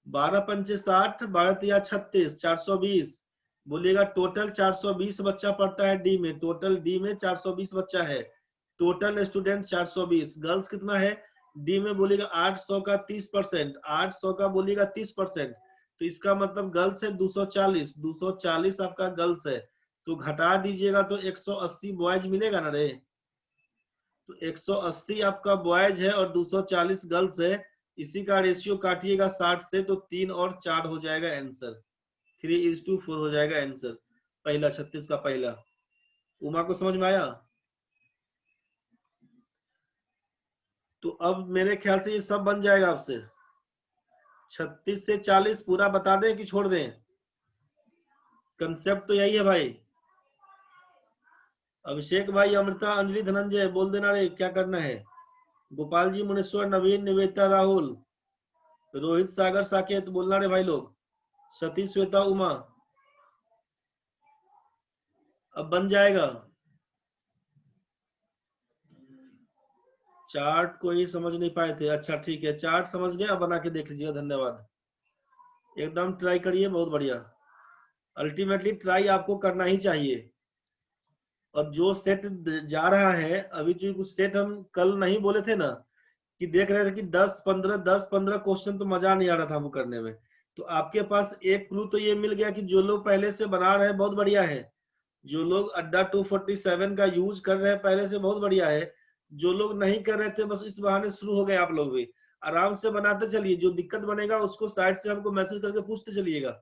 12 पंचे 60, 12 तिया 36, 420 बोलिएगा। टोटल 420 बच्चा पढ़ता है डी में, टोटल डी में 420 बच्चा है, टोटल स्टूडेंट 420। गर्ल्स कितना है डी में, बोलिएगा 800 का 30%, 800 का बोलिएगा 30%, तो इसका मतलब गर्ल्स है 240, 240 आपका गर्ल्स है, तो घटा दीजिएगा तो 180 बॉयज मिलेगा ना रे। तो 180 आपका बॉयज है और 240 गर्ल्स है, इसी का रेशियो काटिएगा 60 से, तो 3 और 4 हो जाएगा आंसर। 3:4 हो जाएगा आंसर, पहला 36 का पहला। उमा को समझ में आया? तो अब मेरे ख्याल से ये सब बन जाएगा आपसे। 36 से 40 पूरा बता दें कि छोड़ दें? कंसेप्ट तो यही है भाई। अभिषेक भाई, अमृता, अंजलि, धनंजय बोल देना रे, क्या करना है? गोपाल जी, मुनेश्वर, नवीन, निवेदिता, राहुल, रोहित, सागर, साकेत बोलना रे भाई लोग। सतीश, श्वेता, उमा, अब बन जाएगा। चार्ट कोई समझ नहीं पाए थे? अच्छा ठीक है, चार्ट समझ गए, अब बना के देख लीजिएगा। धन्यवाद, एकदम ट्राई करिए, बहुत बढ़िया। अल्टीमेटली ट्राई आपको करना ही चाहिए। और जो सेट जा रहा है अभी, जो कुछ सेट हम कल नहीं बोले थे ना, कि देख रहे थे कि 10-15 क्वेश्चन तो मजा नहीं आ रहा था हमको करने में, तो आपके पास एक क्लू तो ये मिल गया कि जो लोग पहले से बना रहे हैं बहुत बढ़िया है, जो लोग अड्डा 247 का यूज कर रहे हैं पहले से बहुत बढ़िया है, जो लोग नहीं कर रहे थे बस इस बहाने शुरू हो गए, आप लोग भी आराम से बनाते चलिए। जो दिक्कत बनेगा उसको साइड से हमको मैसेज करके पूछते चलिएगा।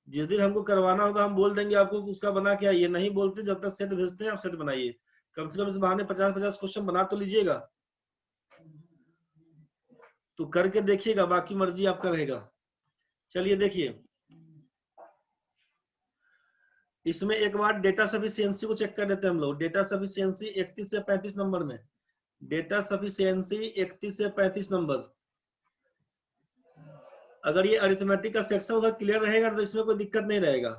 जिस दिन हमको करवाना होगा हम बोल देंगे आपको उसका बना के आइए, नहीं बोलते जब तक सेट भेजते हैं आप सेट बनाइए। कम से कम इस बहाने 50-50 क्वेश्चन बना तो लीजिएगा, तो करके देखिएगा, बाकी मर्जी आपका रहेगा। चलिए देखिए, इसमें एक बार डेटा सफिशिएंसी को चेक कर लेते हैं हम लोग। डेटा सफिशिएंसी 31 से 35 नंबर में, डेटा सफिशिएंसी 31 से 35 नंबर। अगर ये अरिथमेटिक का सेक्शन उधर क्लियर रहेगा तो इसमें कोई दिक्कत नहीं रहेगा,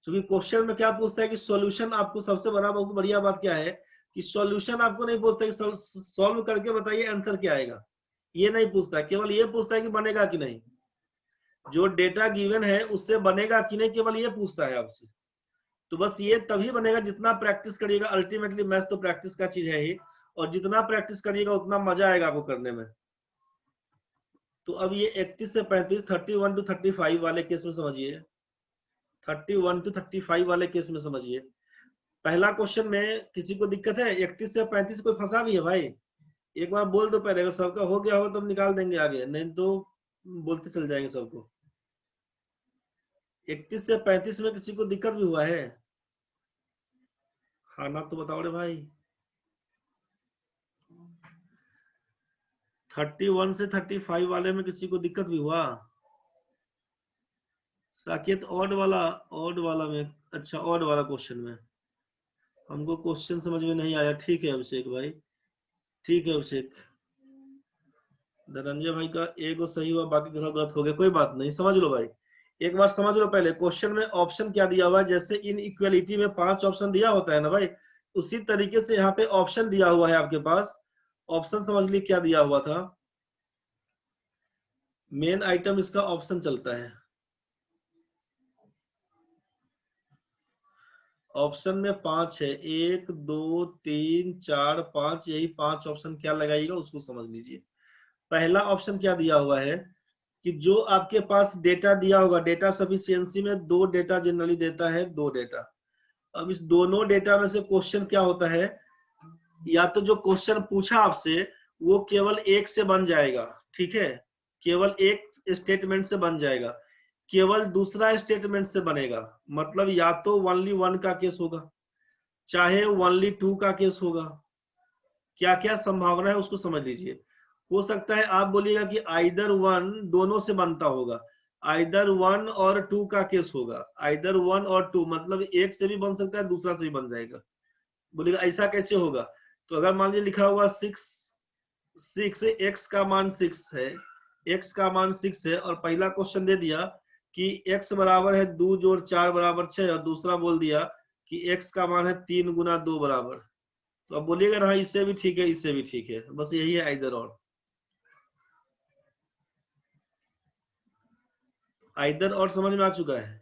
क्योंकि क्वेश्चन में क्या पूछता है कि सॉल्यूशन आपको, सबसे बड़ा बहुत बढ़िया बात क्या है कि सॉल्यूशन आपको नहीं पूछता कि सॉल्व करके बताइए आंसर क्या आएगा, ये नहीं पूछता है, केवल ये पूछता है कि बनेगा कि नहीं। जो डेटा गिवन है उससे बनेगा कि नहीं, केवल ये पूछता है आपसे। तो बस ये तभी बनेगा जितना प्रैक्टिस करिएगा। अल्टीमेटली मैथ्स तो प्रैक्टिस का चीज है ही, और जितना प्रैक्टिस करिएगा उतना मजा आएगा आपको करने में। तो अब ये 31 से 35, 31 to 35 वाले केस में समझिए, 31 to 35 वाले केस में समझिए। पहला क्वेश्चन में किसी को दिक्कत है? 31 से 35 कोई फंसा भी है भाई? एक बार बोल दो पहले, अगर सबका हो गया हो तो हम निकाल देंगे आगे, नहीं तो बोलते चल जाएंगे सबको। 31 से 35 में किसी को दिक्कत भी हुआ है? हाँ ना तो बताओ रे भाई। 31 से 35 वाले में किसी को दिक्कत भी हुआ? साकेत ऑड वाला में, अच्छा ऑड वाला क्वेश्चन में हमको क्वेश्चन समझ में नहीं आया। ठीक है अभिषेक भाई, ठीक है अभिषेक। धनंजय भाई का एगो सही हुआ, बाकी गलत हो गया, कोई बात नहीं, समझ लो भाई। एक बार समझ लो पहले क्वेश्चन में ऑप्शन क्या दिया हुआ है। जैसे इन इक्वलिटी में 5 ऑप्शन दिया होता है ना भाई, उसी तरीके से यहाँ पे ऑप्शन दिया हुआ है आपके पास। ऑप्शन समझ ली क्या दिया हुआ था, मेन आइटम इसका ऑप्शन चलता है। ऑप्शन में 5 है, 1 2 3 4 5, यही 5 ऑप्शन क्या लगाइएगा उसको समझ लीजिए। पहला ऑप्शन क्या दिया हुआ है कि जो आपके पास डेटा दिया होगा, डेटा सफिशिएंसी में 2 डेटा जनरली देता है, 2 डेटा। अब इस दोनों डेटा में से क्वेश्चन क्या होता है, या तो जो क्वेश्चन पूछा आपसे वो केवल एक से बन जाएगा, ठीक है, केवल एक स्टेटमेंट से बन जाएगा, केवल दूसरा स्टेटमेंट से बनेगा। मतलब या तो ओनली 1 का केस होगा, चाहे ओनली 2 का केस होगा। क्या क्या संभावना है उसको समझ लीजिए। हो सकता है आप बोलिएगा कि आइदर 1 दोनों से बनता होगा, आइदर 1 और 2 का केस होगा, आइदर 1 और 2 मतलब एक से भी बन सकता है, दूसरा से भी बन जाएगा। बोलेगा ऐसा कैसे होगा? तो अगर मान लीजिए लिखा हुआ 6 एक्स का मान 6 है, एक्स का मान 6 है, और पहला क्वेश्चन दे दिया कि x बराबर है 2 जोड़ 4 बराबर 6, और दूसरा बोल दिया कि x का मान है 3 गुना 2 बराबर। तो अब बोलिएगा ना इससे भी ठीक है, इससे भी ठीक है, बस यही है आइदर और। आइदर और समझ में आ चुका है?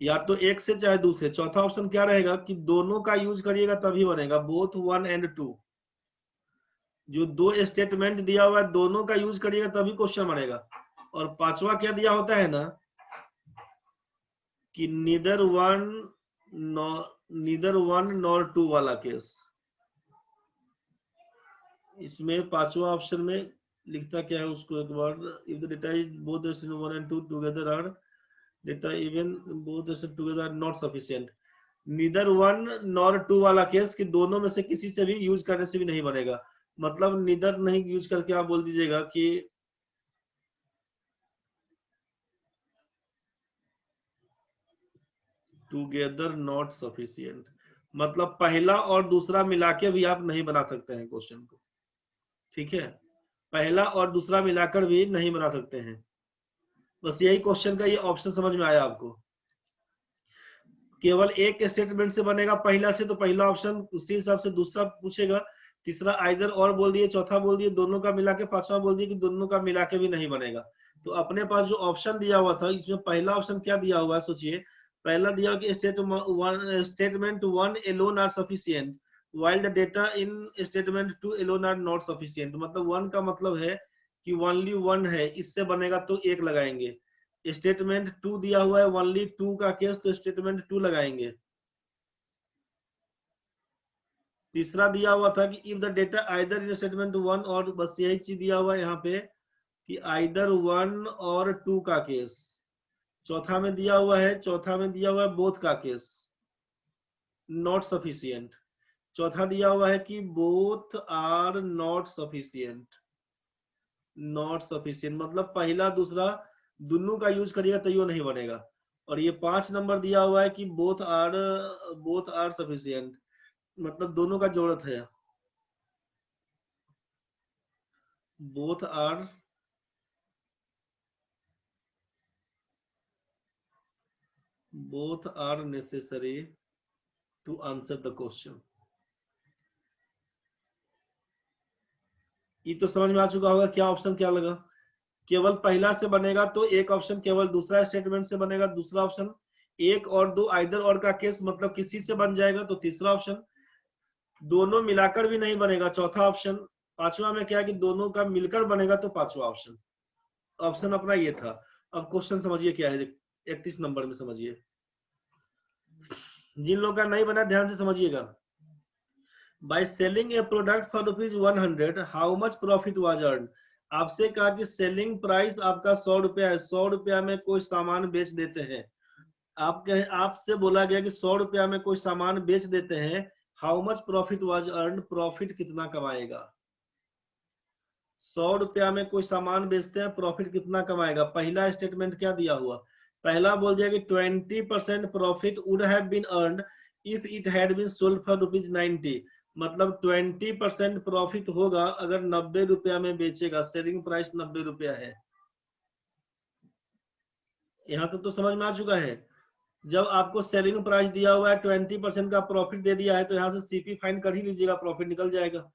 या तो एक से चाहे दूसरे। चौथा ऑप्शन क्या रहेगा कि दोनों का यूज करिएगा तभी बनेगा, बोथ 1 and 2। जो 2 स्टेटमेंट दिया हुआ है दोनों का यूज करिएगा तभी क्वेश्चन बनेगा। और पांचवा क्या दिया होता है ना कि नीदर वन नॉर 2 वाला केस। इसमें पांचवा ऑप्शन में लिखता क्या है उसको एक बार, if the data is both the 1 and 2 together are data even both the together are not sufficient. Neither 1 nor 2 वाला केस कि दोनों में से किसी से भी यूज करने से भी नहीं बनेगा, मतलब नीदर नहीं यूज करके आप बोल दीजिएगा कि टुगेदर नॉट सफिशिएंट, मतलब पहला और दूसरा मिला के भी आप नहीं बना सकते हैं क्वेश्चन को, ठीक है, पहला और दूसरा मिलाकर भी नहीं बना सकते हैं। बस यही क्वेश्चन का ये ऑप्शन समझ में आया आपको, केवल एक स्टेटमेंट से बनेगा पहला से, तो पहला ऑप्शन, उसी हिसाब से दूसरा पूछेगा, तीसरा आइदर और बोल दिए, चौथा बोल दिए दोनों का मिला के, पांचवा बोल दिए कि दोनों का मिला के भी नहीं बनेगा। तो अपने पास जो ऑप्शन दिया हुआ था इसमें पहला ऑप्शन क्या दिया हुआ है सोचिए, पहला दिया कि statement 1 alone are sufficient while the data in statement 2 alone are not sufficient, मतलब 1 का मतलब है कि ओनली 1 है, इससे बनेगा तो 1 लगाएंगे। स्टेटमेंट 2 दिया हुआ है ओनली 2 का केस, तो स्टेटमेंट 2 लगाएंगे। तीसरा दिया हुआ था कि if the data either in statement 1 और, बस यही चीज दिया हुआ है यहाँ पे कि आइदर 1 और 2 का केस। चौथा में दिया हुआ है, चौथा में दिया हुआ है बोथ का केस नॉट सफिशिएंट। चौथा दिया हुआ है कि both are not sufficient, not sufficient मतलब पहला दूसरा दोनों का यूज करिएगा तैयो नहीं बनेगा। और ये 5 नंबर दिया हुआ है कि बोथ आर सफिशिएंट, मतलब दोनों का जरूरत है, both are necessary to answer the question. ये तो समझ में आ चुका होगा क्या ऑप्शन क्या लगा, केवल पहला से बनेगा तो एक ऑप्शन, केवल दूसरा स्टेटमेंट से बनेगा दूसरा ऑप्शन, 1 और 2 आइदर और का केस मतलब किसी से बन जाएगा तो तीसरा ऑप्शन, दोनों मिलाकर भी नहीं बनेगा चौथा ऑप्शन, पांचवा में क्या कि दोनों का मिलकर बनेगा तो पांचवा ऑप्शन। ऑप्शन अपना ये था। अब क्वेश्चन समझिए क्या है, 31 नंबर में समझिए, जिन लोगों का नहीं बना ध्यान से समझिएगा। By selling A product for ₹100 how much profit was earn. आपसे कहा कि सेलिंग प्राइस आपका 100 रुपया है, 100 रुपया में कोई सामान बेच देते हैं, आपसे बोला गया कि 100 रुपया में कोई सामान बेच देते हैं, how much profit was earn, profit कितना कमाएगा। 100 रुपया में कोई सामान बेचते हैं, प्रॉफिट कितना कमाएगा। पहला स्टेटमेंट क्या दिया हुआ, पहला बोल दिया कि 20% profit would have been earned if it had been sold for ₹90, मतलब 20% प्रॉफिट होगा अगर 90 रुपया में बेचेगा, सेलिंग प्राइस 90 रुपया है। यहां तक तो समझ में आ चुका है। जब आपको सेलिंग प्राइस दिया हुआ है, 20% का प्रॉफिट दे दिया है, तो यहाँ से सीपी फाइंड कर ही लीजिएगा, प्रॉफिट निकल जाएगा,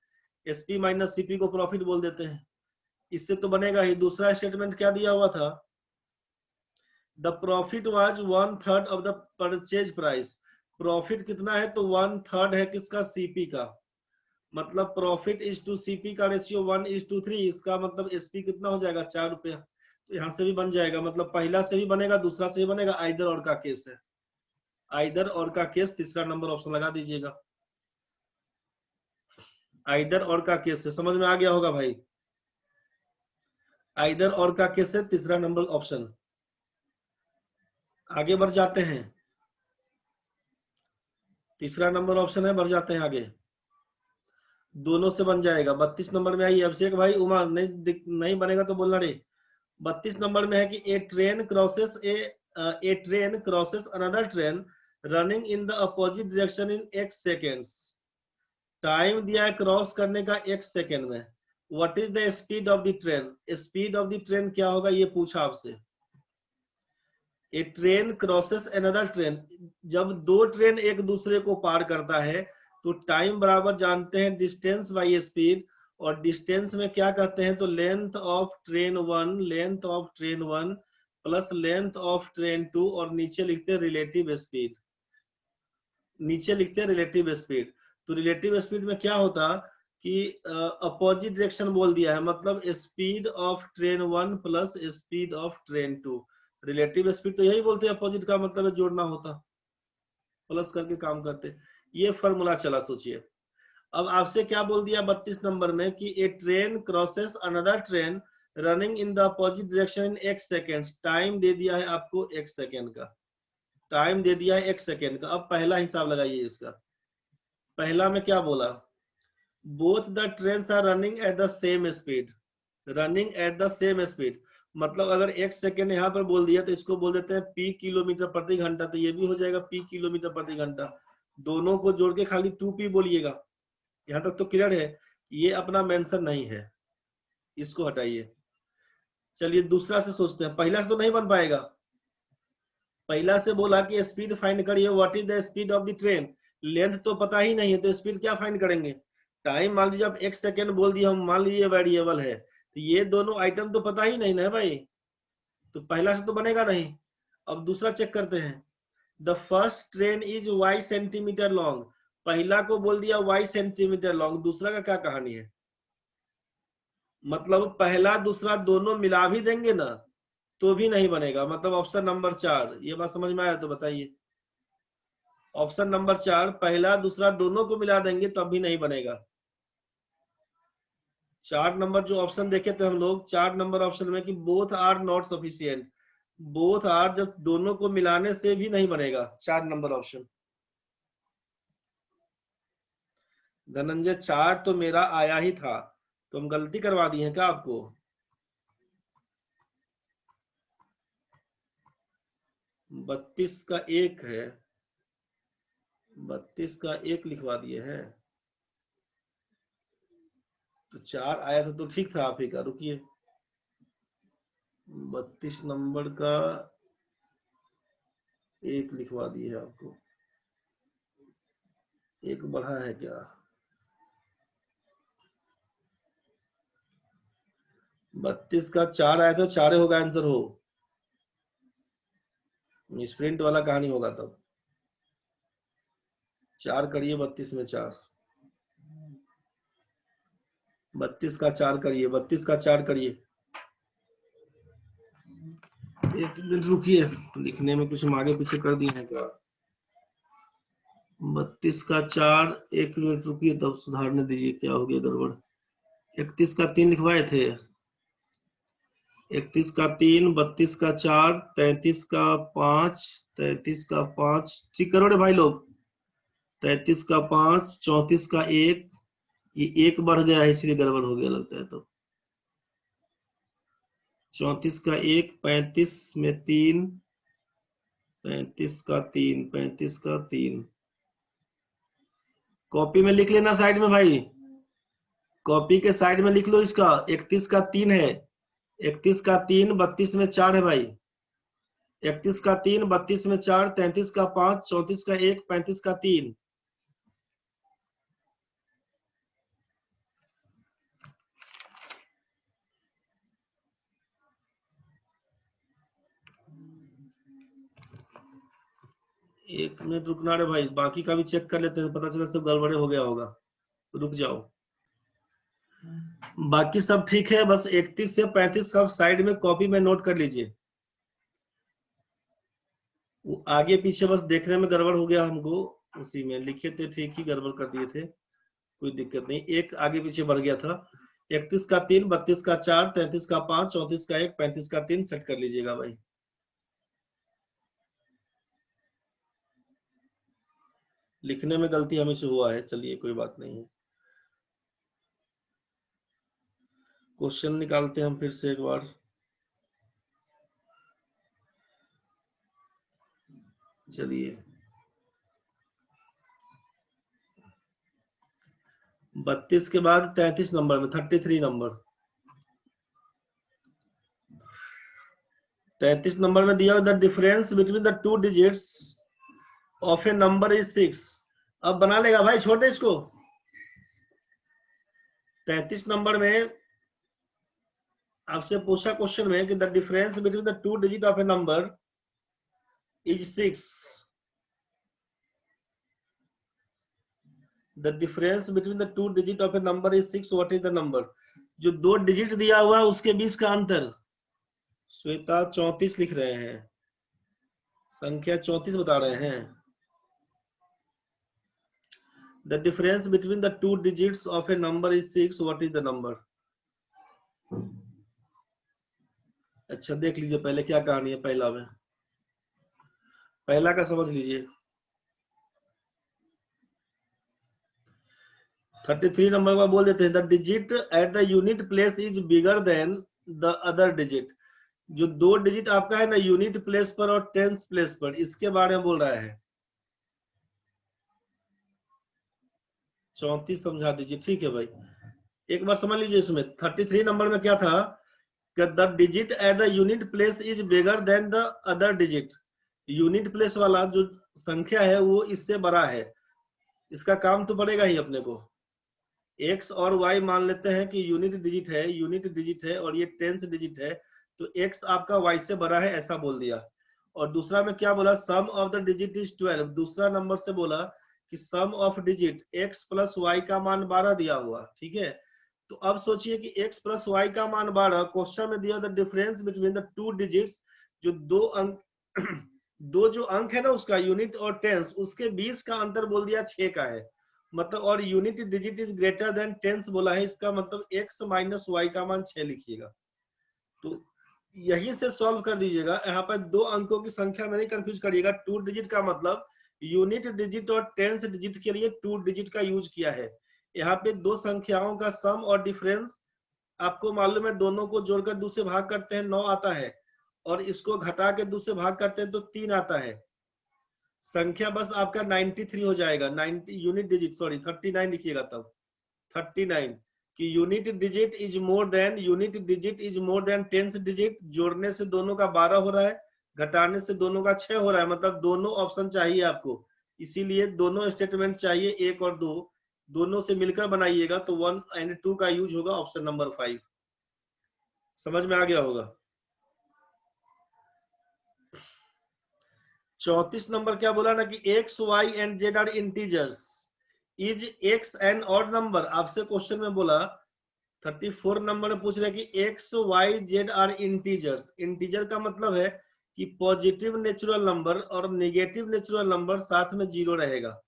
एसपी माइनस सीपी को प्रॉफिट बोल देते हैं, इससे तो बनेगा ही। दूसरा स्टेटमेंट क्या दिया हुआ था, the profit was 1/3 of the purchase price, profit कितना है तो 1/3 है किसका, सीपी का, मतलब प्रॉफिट इज टू सीपी का रेशियो 1:3, इसका मतलब एसपी कितना हो जाएगा, 4 रुपया। तो यहाँ से भी बन जाएगा, मतलब पहला से भी बनेगा दूसरा से भी बनेगा, आइदर और का केस है, आइदर और का केस तीसरा नंबर ऑप्शन लगा दीजिएगा, आइदर और का केस है, समझ में आ गया होगा भाई, आइदर और का केस है तीसरा नंबर ऑप्शन। आगे बढ़ जाते हैं, तीसरा नंबर ऑप्शन है, बढ़ जाते हैं आगे, दोनों से बन जाएगा। 32 नंबर में आई अभिषेक भाई, उमा नहीं बनेगा तो बोलना रे। 32 नंबर में है कि a train crosses another train running in the opposite direction in x seconds, time दिया है क्रॉस करने का x सेकेंड में, what is the speed of the train, speed of the train क्या होगा ये पूछा आपसे। A train crosses another train, जब दो ट्रेन एक दूसरे को पार करता है तो टाइम बराबर जानते हैं डिस्टेंस बाय स्पीड, और डिस्टेंस में क्या कहते हैं तो length of train 1 plus length of train 2, और नीचे लिखते हैं रिलेटिव स्पीड, नीचे लिखते हैं रिलेटिव स्पीड। तो रिलेटिव स्पीड में क्या होता कि अपोजिट डायरेक्शन बोल दिया है, मतलब speed of train 1 plus speed of train 2, relative speed तो यही बोलते हैं, अपोजिट का मतलब है जोड़ना होता, प्लस करके काम करते। ये फॉर्मूला चला सोचिए। अब आपसे क्या बोल दिया 32 नंबर में कि a train crosses another train running in the opposite direction in x seconds. Time दे दिया है आपको x सेकेंड का, टाइम दे दिया है x सेकेंड का। अब पहला हिसाब लगाइए इसका। पहला में क्या बोला, both the trains are running at the same speed, running at the same speed. मतलब अगर x सेकेंड यहाँ पर बोल दिया तो इसको बोल देते हैं p किलोमीटर प्रति घंटा, तो ये भी हो जाएगा p किलोमीटर प्रति घंटा। दोनों को जोड़ के खाली 2p बोलिएगा। यहाँ तक तो क्लियर है, ये अपना मेंशन नहीं है, इसको हटाइए। चलिए दूसरा से सोचते हैं, पहला से तो नहीं बन पाएगा। पहला से बोला कि स्पीड फाइंड करिए, what is the speed of the train. Length तो पता ही नहीं है तो स्पीड क्या फाइंड करेंगे। टाइम मान लीजिए अब x सेकेंड बोल दिया, हम मान लीजिए वेरिएबल है, तो ये दोनों आइटम तो पता ही नहीं ना भाई, तो पहला से तो बनेगा नहीं। अब दूसरा चेक करते हैं, the first train is y centimetre long. पहला को बोल दिया y सेंटीमीटर लॉन्ग, दूसरा का क्या कहानी है। मतलब पहला दूसरा दोनों मिला भी देंगे ना तो भी नहीं बनेगा। मतलब ऑप्शन नंबर 4, ये बात समझ में आया तो बताइए। ऑप्शन नंबर 4 पहला दूसरा दोनों को मिला देंगे तब भी नहीं बनेगा। 4 नंबर जो ऑप्शन देखे थे हम लोग, 4 नंबर ऑप्शन में कि both are not sufficient, both are जब दोनों को मिलाने से भी नहीं बनेगा। 4 नंबर ऑप्शन। धनंजय 4 तो मेरा आया ही था, तो हम गलती करवा दिए हैं क्या आपको। 32 का 1 है, 32 का 1 लिखवा दिए हैं, तो 4 आया था तो ठीक था आप ही का। रुकिए, 32 नंबर का 1 लिखवा दिए है आपको। 1 बढ़ा है क्या, 32 का 4 आया तो 4 होगा आंसर हो, स्प्रिंट वाला कहानी होगा तब। 4 करिए 32 में 4, 32 का 4 करिए, 32 का 4 करिए। 1 मिनट रुकिए, लिखने में कुछ हम आगे पीछे कर दिए हैं क्या। 32 का 4, 1 मिनट रुकिए तब सुधारने दीजिए, क्या हो गया गड़बड़। 31 का 3 लिखवाए थे, 31 का 3, 32 का 4, 33 का 5, 33 का 5, ठीक करो रे भाई लोग। 33 का 5, 34 का 1, ये 1 बढ़ गया है इसलिए गड़बड़ हो गया लगता है। तो 34 का 1, 35 में 3, 35 का 3, 35 का 3, कॉपी में लिख लेना साइड में भाई, कॉपी के साइड में लिख लो इसका। 31 का 3 है, 31 का 3, 32 में 4 है भाई। 31 का 3, 32 में 4, 33 का 5, 34 का 1, 35 का 3। एक मिनट रुकना रे भाई, बाकी का भी चेक कर लेते हैं, पता चला सब गड़बड़े हो गया होगा। रुक जाओ, बाकी सब ठीक है, बस 31 से 35 का साइड में कॉपी में नोट कर लीजिए। वो आगे पीछे बस देखने में गड़बड़ हो गया हमको, उसी में लिखे थे ठीक ही गड़बड़ कर दिए थे, कोई दिक्कत नहीं। एक आगे पीछे बढ़ गया था। 31 का 3, 32 का 4, 33 का 5, 34 का 1, 35 का 3 सेट कर लीजिएगा भाई। लिखने में गलती हमें से हुआ है, चलिए कोई बात नहीं है। क्वेश्चन निकालते हैं हम फिर से एक बार। चलिए 32 के बाद 33 नंबर में 33 नंबर, 33 नंबर में दिया the difference between the 2 digits of A number is 6। अब बना लेगा भाई, छोड़ दे इसको। 33 नंबर में आपसे पूछा क्वेश्चन में कि the difference between the 2 digit of A number is 6। The difference between the 2 digit of A number is 6, what is the number. जो 2 डिजिट दिया हुआ है उसके बीच का अंतर। श्वेता 34 लिख रहे हैं, संख्या 34 बता रहे हैं। The difference between the two digits of A number is 6, what is the number? अच्छा देख लीजिए पहले क्या कहानी है पहला में, पहला का समझ लीजिए। 33 नंबर का बोल देते हैं, the digit at the unit place is bigger than the other digit. जो दो डिजिट आपका है ना यूनिट प्लेस पर और टेंस प्लेस पर, इसके बारे में बोल रहा है। 34 समझा दीजिए, ठीक है भाई। एक बार समझ लीजिए इसमें 33 नंबर में क्या था कि the digit at the unit place is bigger than the other digit. Unit place वाला जो संख्या है वो इससे बड़ा है, इसका काम तो पड़ेगा ही अपने को। x और y मान लेते हैं कि यूनिट डिजिट है और ये टेंस डिजिट है, तो x आपका y से बड़ा है ऐसा बोल दिया। और दूसरा में क्या बोला, sum of the digit is 12। दूसरा नंबर से बोला कि sum of digit x plus y का मान 12 दिया हुआ, ठीक है। तो अब सोचिए कि x प्लस y का मान 12, क्वेश्चन में दिया the difference between the two digits, जो दो अंक दो जो अंक है ना उसका यूनिट और टेंस, उसके 20 का अंतर बोल दिया 6 का है मतलब, और unit digit is greater than tens बोला है, इसका मतलब x माइनस वाई का मान 6 लिखिएगा। तो यही से सॉल्व कर दीजिएगा। यहाँ पर दो अंकों की संख्या में नहीं कंफ्यूज करिएगा। टू डिजिट का मतलब यूनिट डिजिट और टेंस डिजिट के लिए टू डिजिट का यूज किया है। यहाँ पे दो संख्याओं का सम और डिफरेंस आपको मालूम है, दोनों को जोड़कर 2 से भाग करते हैं 9 आता है, और इसको घटा के 2 से भाग करते हैं तो 3 आता है। संख्या बस आपका 93 हो जाएगा। 90 यूनिट डिजिट, सॉरी 39 लिखिएगा तब 39 कि unit digit is more than tens digit. जोड़ने से दोनों का 12 हो रहा है, घटाने से दोनों का 6 हो रहा है, मतलब दोनों ऑप्शन चाहिए आपको। इसीलिए दोनों स्टेटमेंट चाहिए, 1 और 2 दोनों से मिलकर बनाइएगा, तो 1 एंड 2 का यूज होगा ऑप्शन नंबर 5। समझ में आ गया होगा। 34 नंबर क्या बोला ना कि x, y and z are integers, is x an odd number. आपसे क्वेश्चन में बोला 34 नंबर में पूछ रहे कि x, y, z are integers. Integer का मतलब है कि पॉजिटिव नेचुरल नंबर और नेगेटिव नेचुरल नंबर साथ में 0 रहेगा।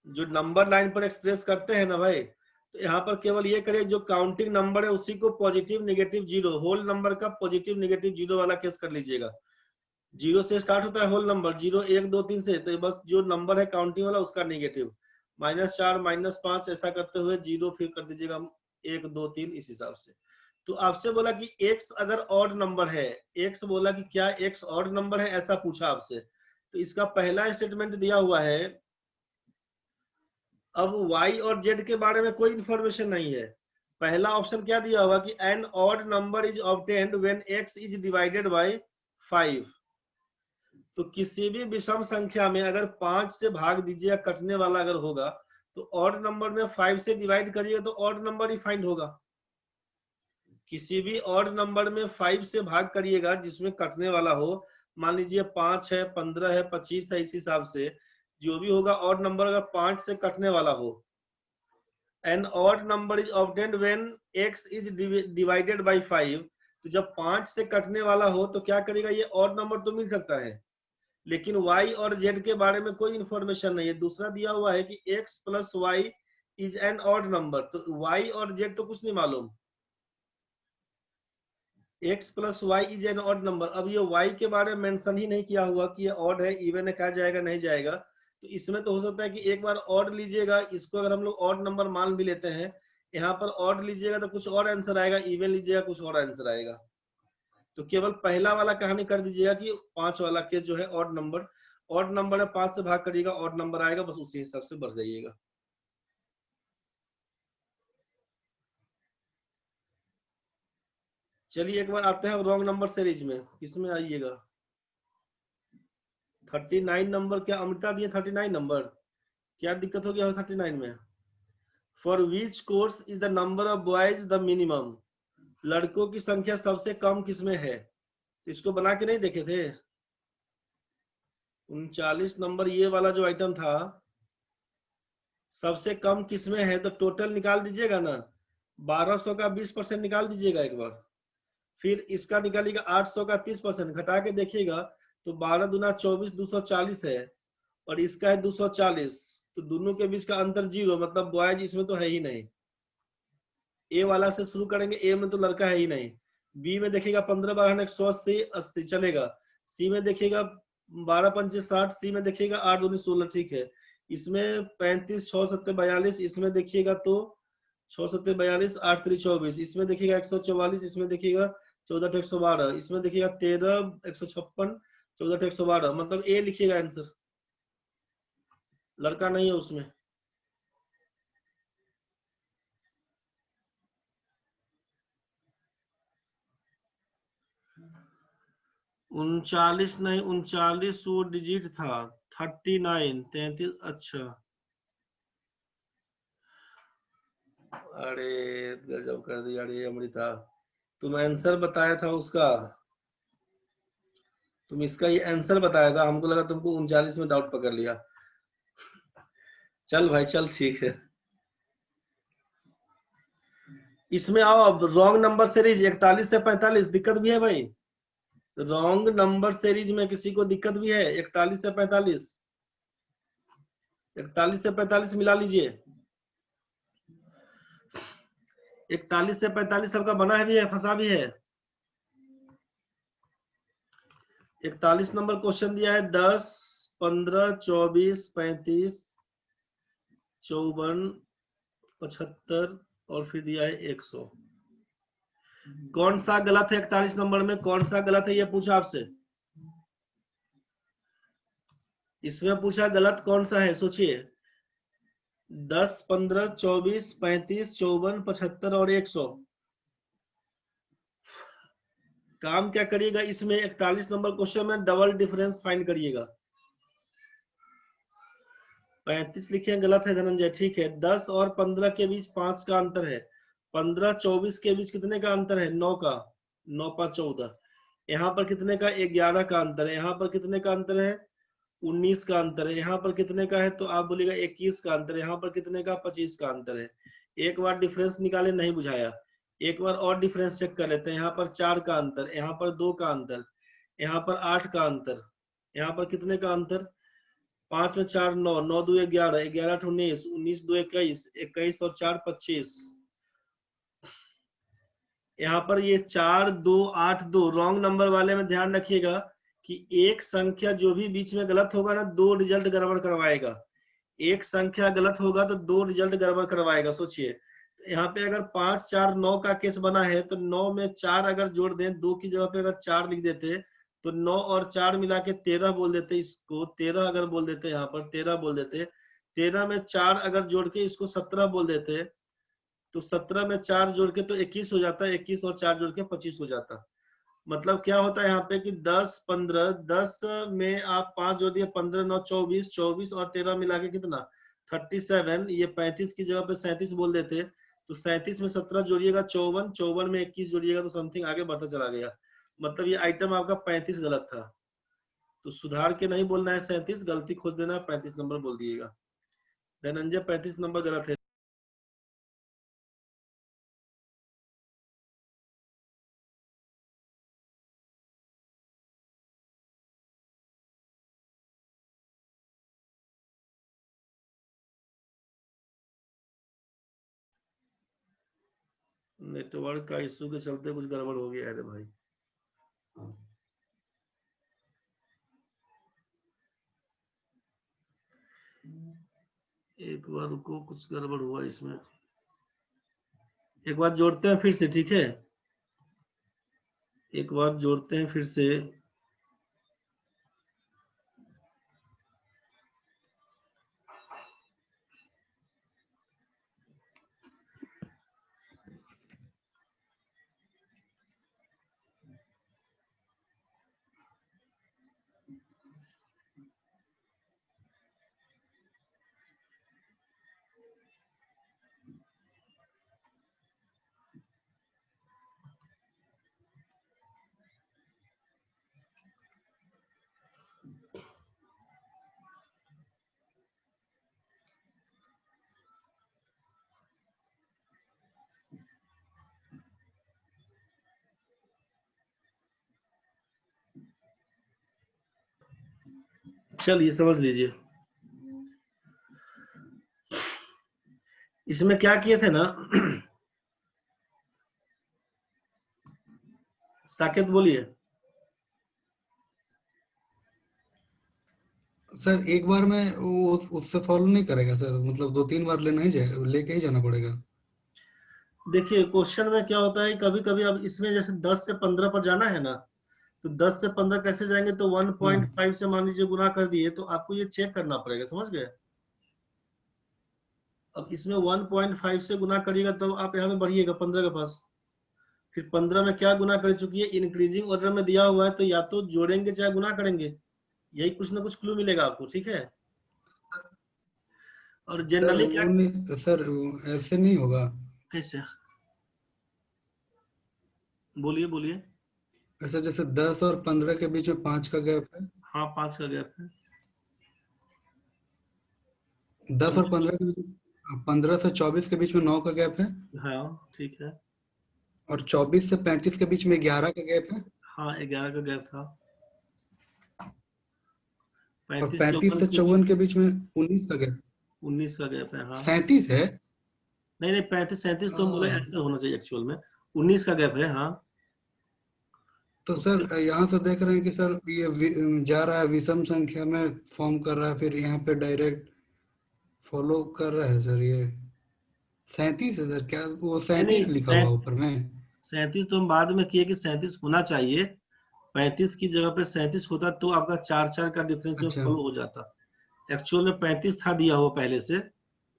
जो नंबर लाइन पर एक्सप्रेस करते हैं ना भाई, तो यहाँ पर केवल ये करिए जो काउंटिंग नंबर है उसी को पॉजिटिव नेगेटिव 0, होल नंबर का पॉजिटिव नेगेटिव 0 वाला केस कर लीजिएगा। 0 से स्टार्ट होता है होल नंबर, 0 1 2 3 से, तो बस जो नंबर है काउंटिंग वाला उसका नेगेटिव, -4 -5 ऐसा करते हुए 0 फिर कर दीजिएगा 1 2 3 इस हिसाब से। तो आपसे बोला कि x अगर ऑड नंबर है, x बोला कि क्या x ऑड नंबर है ऐसा पूछा आपसे, तो इसका पहला स्टेटमेंट दिया हुआ है। अब y और z के बारे में कोई इंफॉर्मेशन नहीं है। पहला ऑप्शन क्या दिया हुआ कि an odd number is obtained when x is divided by 5। तो किसी भी विषम संख्या में अगर 5 से भाग दीजिए, कटने वाला अगर होगा, तो ऑड नंबर में 5 से डिवाइड करिए तो ऑड नंबर ही फाइंड होगा। किसी भी ऑड नंबर में 5 से भाग करिएगा जिसमें कटने वाला हो, मान लीजिए 5 है, 15 है, 25 है, इस हिसाब से जो भी होगा ऑड नंबर अगर 5 से कटने वाला हो। An odd number is obtained when x is divided by 5। तो जब 5 से कटने वाला हो तो क्या करेगा, ये ऑड नंबर तो मिल सकता है, लेकिन y और z के बारे में कोई इंफॉर्मेशन नहीं है। दूसरा दिया हुआ है कि x plus Y is an odd number, तो y और z तो कुछ नहीं मालूम। x plus Y is an odd number, अब ये y के बारे में मेंशन ही नहीं किया हुआ कि ये ऑड है, इवन है, क्या जाएगा नहीं जाएगा। तो इसमें तो हो सकता है कि एक बार ऑड लीजिएगा, इसको अगर हम लोग ऑड नंबर मान भी लेते हैं, यहाँ पर ऑड लीजिएगा तो कुछ और आंसर आएगा, इवन लीजिएगा कुछ और आंसर आएगा। तो केवल पहला वाला कहानी कर दीजिएगा कि 5 वाला केस जो है ऑड नंबर है, 5 से भाग करिएगा ऑड नंबर आएगा, बस उसी हिसाब से बढ़ जाइएगा। चलिए एक बार आते हैं रॉन्ग नंबर सीरीज में, किसमें आइएगा 39 नंबर। क्या अमृता दिए 39 नंबर, क्या दिक्कत हो गया 39 में? For which course is the number of boys the minimum. लड़कों की संख्या सबसे कम किसमें है? इसको बना के नहीं देखे थे? 39 नंबर ये वाला जो आइटम था, सबसे कम किसमें है, तो टोटल निकाल दीजिएगा ना, 1200 का 20% निकाल दीजिएगा एक बार, फिर इसका निकालिएगा 800 का 30%, घटा के देखिएगा तो 12 दूना 24 240 है, और इसका है 240, तो दोनों के बीच का अंतर 0, मतलब बॉयज इसमें तो है ही नहीं। ए वाला से शुरू करेंगे, ए में तो लड़का है ही नहीं। बी में देखिएगा 15 12 180 80 चलेगा। सी में देखिएगा 12 5 60, सी में देखिएगा 8 2 16, ठीक है। इसमें 35 6 7 42, इसमें देखिएगा तो 6 7 42 8 3 24, इसमें देखिएगा 144, इसमें देखिएगा 14 112, इसमें देखिएगा 13 156 14 112, मतलब ए लिखिएगा आंसर, लड़का नहीं है उसमें। उनचालीस नहीं, 39 वो डिजिट था। 39 33, अच्छा। अरे गजब कर दिया अरे अमृता, तुम आंसर बताया था उसका, तुम इसका ये आंसर बताया था, हमको लगा तुमको 39 में डाउट पकड़ लिया। चल भाई चल, ठीक है। इसमें आओ अब, रॉन्ग नंबर सीरीज 41 से 45 दिक्कत भी है भाई। रॉन्ग नंबर सीरीज में किसी को दिक्कत भी है? 41 से 45, 41 से 45 मिला लीजिए। 41 से 45 सबका बना भी है, फंसा भी है। 41 नंबर क्वेश्चन दिया है, 10 15 24 35 54 75 और फिर दिया है 100। कौन सा गलत है 41 नंबर में, कौन सा गलत है ये पूछा आपसे। इसमें पूछा गलत कौन सा है, सोचिए। 10 15 24 35 54 75 और 100। काम क्या करिएगा इसमें, 41 नंबर क्वेश्चन में डबल डिफरेंस फाइंड करिएगा। 35 लिखे गलत है धनंजय, ठीक है। 10 और 15 के बीच 5 का अंतर है। 15 24 के बीच कितने का अंतर है, 9 का। 9 5 14। यहाँ पर कितने का, 11 का अंतर है। यहाँ पर कितने का अंतर है, 19 का अंतर है। यहाँ पर कितने का है, तो आप बोलेगा 21 का अंतर है। यहाँ पर कितने का, 25 का अंतर है। एक बार डिफरेंस निकाले, नहीं बुझाया, एक बार और डिफरेंस चेक कर लेते हैं। यहाँ पर 4 का अंतर, यहाँ पर 2 का अंतर, यहाँ पर 8 का अंतर, यहाँ पर कितने का अंतर, 5 में 4 9, 9 2 11, 11 8 19, 19 2 21, 21 और 4 25। यहाँ पर ये 4 2 8 2 रॉन्ग नंबर वाले में ध्यान रखिएगा कि एक संख्या जो भी बीच में गलत होगा ना, 2 रिजल्ट गड़बड़ करवाएगा। एक संख्या गलत होगा तो 2 रिजल्ट गड़बड़ करवाएगा, सोचिए। तो यहाँ पे अगर 5 4 9 का केस बना है, तो 9 में 4 अगर जोड़ दें, 2 की जगह पे अगर 4 लिख देते, तो 9 और 4 मिला के 13 बोल देते, इसको 13 अगर बोल देते, यहाँ पर 13 बोल देते। 13 में 4 अगर जोड़ के इसको 17 बोल देते, तो 17 में 4 जोड़ के तो 21 हो जाता है, 21 और 4 जोड़ के 25 हो जाता। मतलब क्या होता है यहाँ पे कि 10 15, 10 में आप 5 जोड़ दिए, 15 9 24, 24 और 13 मिला के कितना, 37। ये 35 की जगह पे 37 बोल देते, तो 37 में 17 जोड़िएगा 54, 54 में 21 जोड़िएगा, तो समथिंग आगे बढ़ता चला गया। मतलब ये आइटम आपका 35 गलत था। तो सुधार के नहीं बोलना है 37, गलती खोज देना, 35 नंबर बोल दिएगा। धनंजय 35 नंबर गलत है। नेटवर्क का इशू के चलते कुछ गड़बड़ हो गया है रे भाई। एक बार रुको, कुछ गड़बड़ हुआ इसमें। एक बार जोड़ते हैं फिर से, ठीक है। एक बार जोड़ते हैं फिर से। चलिए समझ लीजिए। इसमें क्या किए थे ना साकेत बोलिए। सर एक बार में वो उससे फॉलो नहीं करेगा सर, मतलब 2-3 बार लेना ही जाए, लेके ही जाना पड़ेगा। देखिए क्वेश्चन में क्या होता है, कभी कभी अब इसमें जैसे 10 से 15 पर जाना है ना, तो 10 से 15 कैसे जाएंगे, तो हाँ 1.5 से मान लीजिए गुना कर दिए, तो आपको ये चेक करना पड़ेगा, समझ गए। अब इसमें 1.5 से गुना करिएगा तब आप यहाँ पे बढ़िएगा 15 के पास। फिर 15 में क्या गुना कर चुकी है, इंक्रीजिंग ऑर्डर में दिया हुआ है, तो या तो जोड़ेंगे चाहे गुना करेंगे, यही कुछ ना कुछ क्लू मिलेगा आपको, ठीक है। और सर, जनरली क्या, वो नहीं सर, वो ऐसे नहीं होगा। कैसे, बोलिए बोलिए। ऐसा जैसे 10 और 15 के बीच में 5 का गैप है। हाँ 5 का गैप है। 10 और 15 के बीच में, 15 से 24 के बीच में 9 का गैप है। हाँ ठीक है। और 24 से 35 के बीच में 11 का गैप है। हाँ 11 का गैप था। और 35 35 54 से के बीच 54 के बीच में 19 का गैप। 19 का गैप है, हाँ। 37 है। नहीं नहीं 35 37 तो हम बोले आ, ऐसे होना चाहिए एक्चुअल में, 19 का गैप है, हाँ। तो तो सर यहाँ से देख रहे हैं कि सर ये जा रहा है विषम संख्या में फॉर्म कर रहा है, फिर यहाँ पे डायरेक्ट फॉलो कर रहा है सर। ये 37 है सर, क्या वो नहीं 37 लिखा नहीं हुआ ऊपर में? 37 तो हम बाद में किए कि 37 होना चाहिए, 35 की जगह पे 37 होता तो आपका 4 4 का डिफरेंस में अच्छा। फॉलो हो जाता। एक्चुअल में 35 था दिया हुआ पहले से,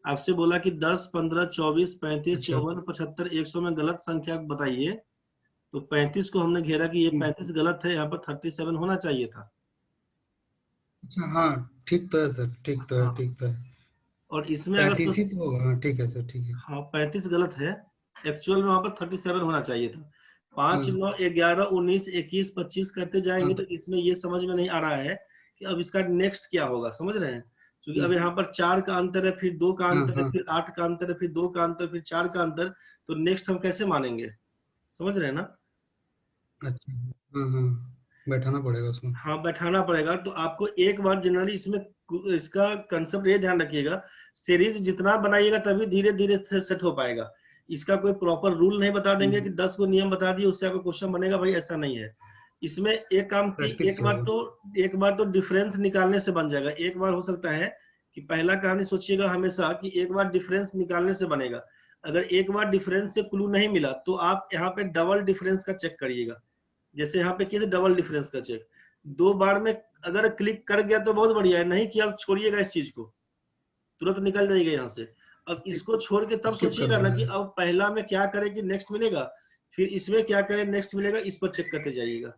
आपसे बोला कि 10 15 24 35 अच्छा। 54 75 100 में गलत संख्या बताइए, तो 35 को हमने घेरा कि ये हम्म, 35 गलत है, यहाँ पर 37 होना चाहिए था। अच्छा हाँ, ठीक तो है सर, ठीक तो है, हाँ ठीक तो है। और इसमें अगर 35 ही तो होगा, हाँ ठीक है सर, ठीक है। हाँ 35 गलत है, एक्चुअल में वहां पर 37 होना चाहिए था। 5 हाँ 9 11 19 21 25 करते हाँ जाएंगे, तो तो इसमें ये समझ में नहीं आ रहा है कि अब इसका नेक्स्ट क्या होगा, समझ रहे हैं। क्योंकि अब हम्म, यहाँ पर 4 का अंतर है, फिर 2 का हाँ अंतर है, हाँ, फिर 8 का अंतर है, फिर 2 का अंतर, फिर 4 का अंतर, तो नेक्स्ट हम कैसे मानेंगे, समझ रहे हैं ना। अच्छा, हाँ हाँ, बैठाना पड़ेगा उसमें। हाँ बैठाना पड़ेगा, तो आपको एक बार जनरली इसमें इसका कंसेप्ट ये ध्यान रखिएगा, सीरीज जितना बनाइएगा तभी धीरे धीरे सेट हो पाएगा। इसका कोई प्रॉपर रूल नहीं बता देंगे कि 10 को नियम बता दिए उससे आपका क्वेश्चन बनेगा, भाई ऐसा नहीं है। इसमें एक काम की प्रैक्टिस से होगा। एक बार तो डिफरेंस निकालने से बन जाएगा। एक बार हो सकता है कि पहला कहानी सोचिएगा हमेशा कि एक बार डिफरेंस निकालने से बनेगा। अगर एक बार डिफरेंस से क्लू नहीं मिला तो आप यहाँ पे डबल डिफरेंस का चेक करिएगा। जैसे यहाँ पे किए थे डबल डिफरेंस का चेक, 2 बार में अगर क्लिक कर गया तो बहुत बढ़िया है, नहीं किया तो छोड़िएगा इस चीज को, तुरंत निकल जाइएगा यहाँ से। अब इसको छोड़ के तब स्किप कर सोचिएगा ना देना कि है। अब पहला में क्या करें कि नेक्स्ट मिलेगा, फिर इसमें क्या करें नेक्स्ट मिलेगा, इस पर चेक करते जाइएगा।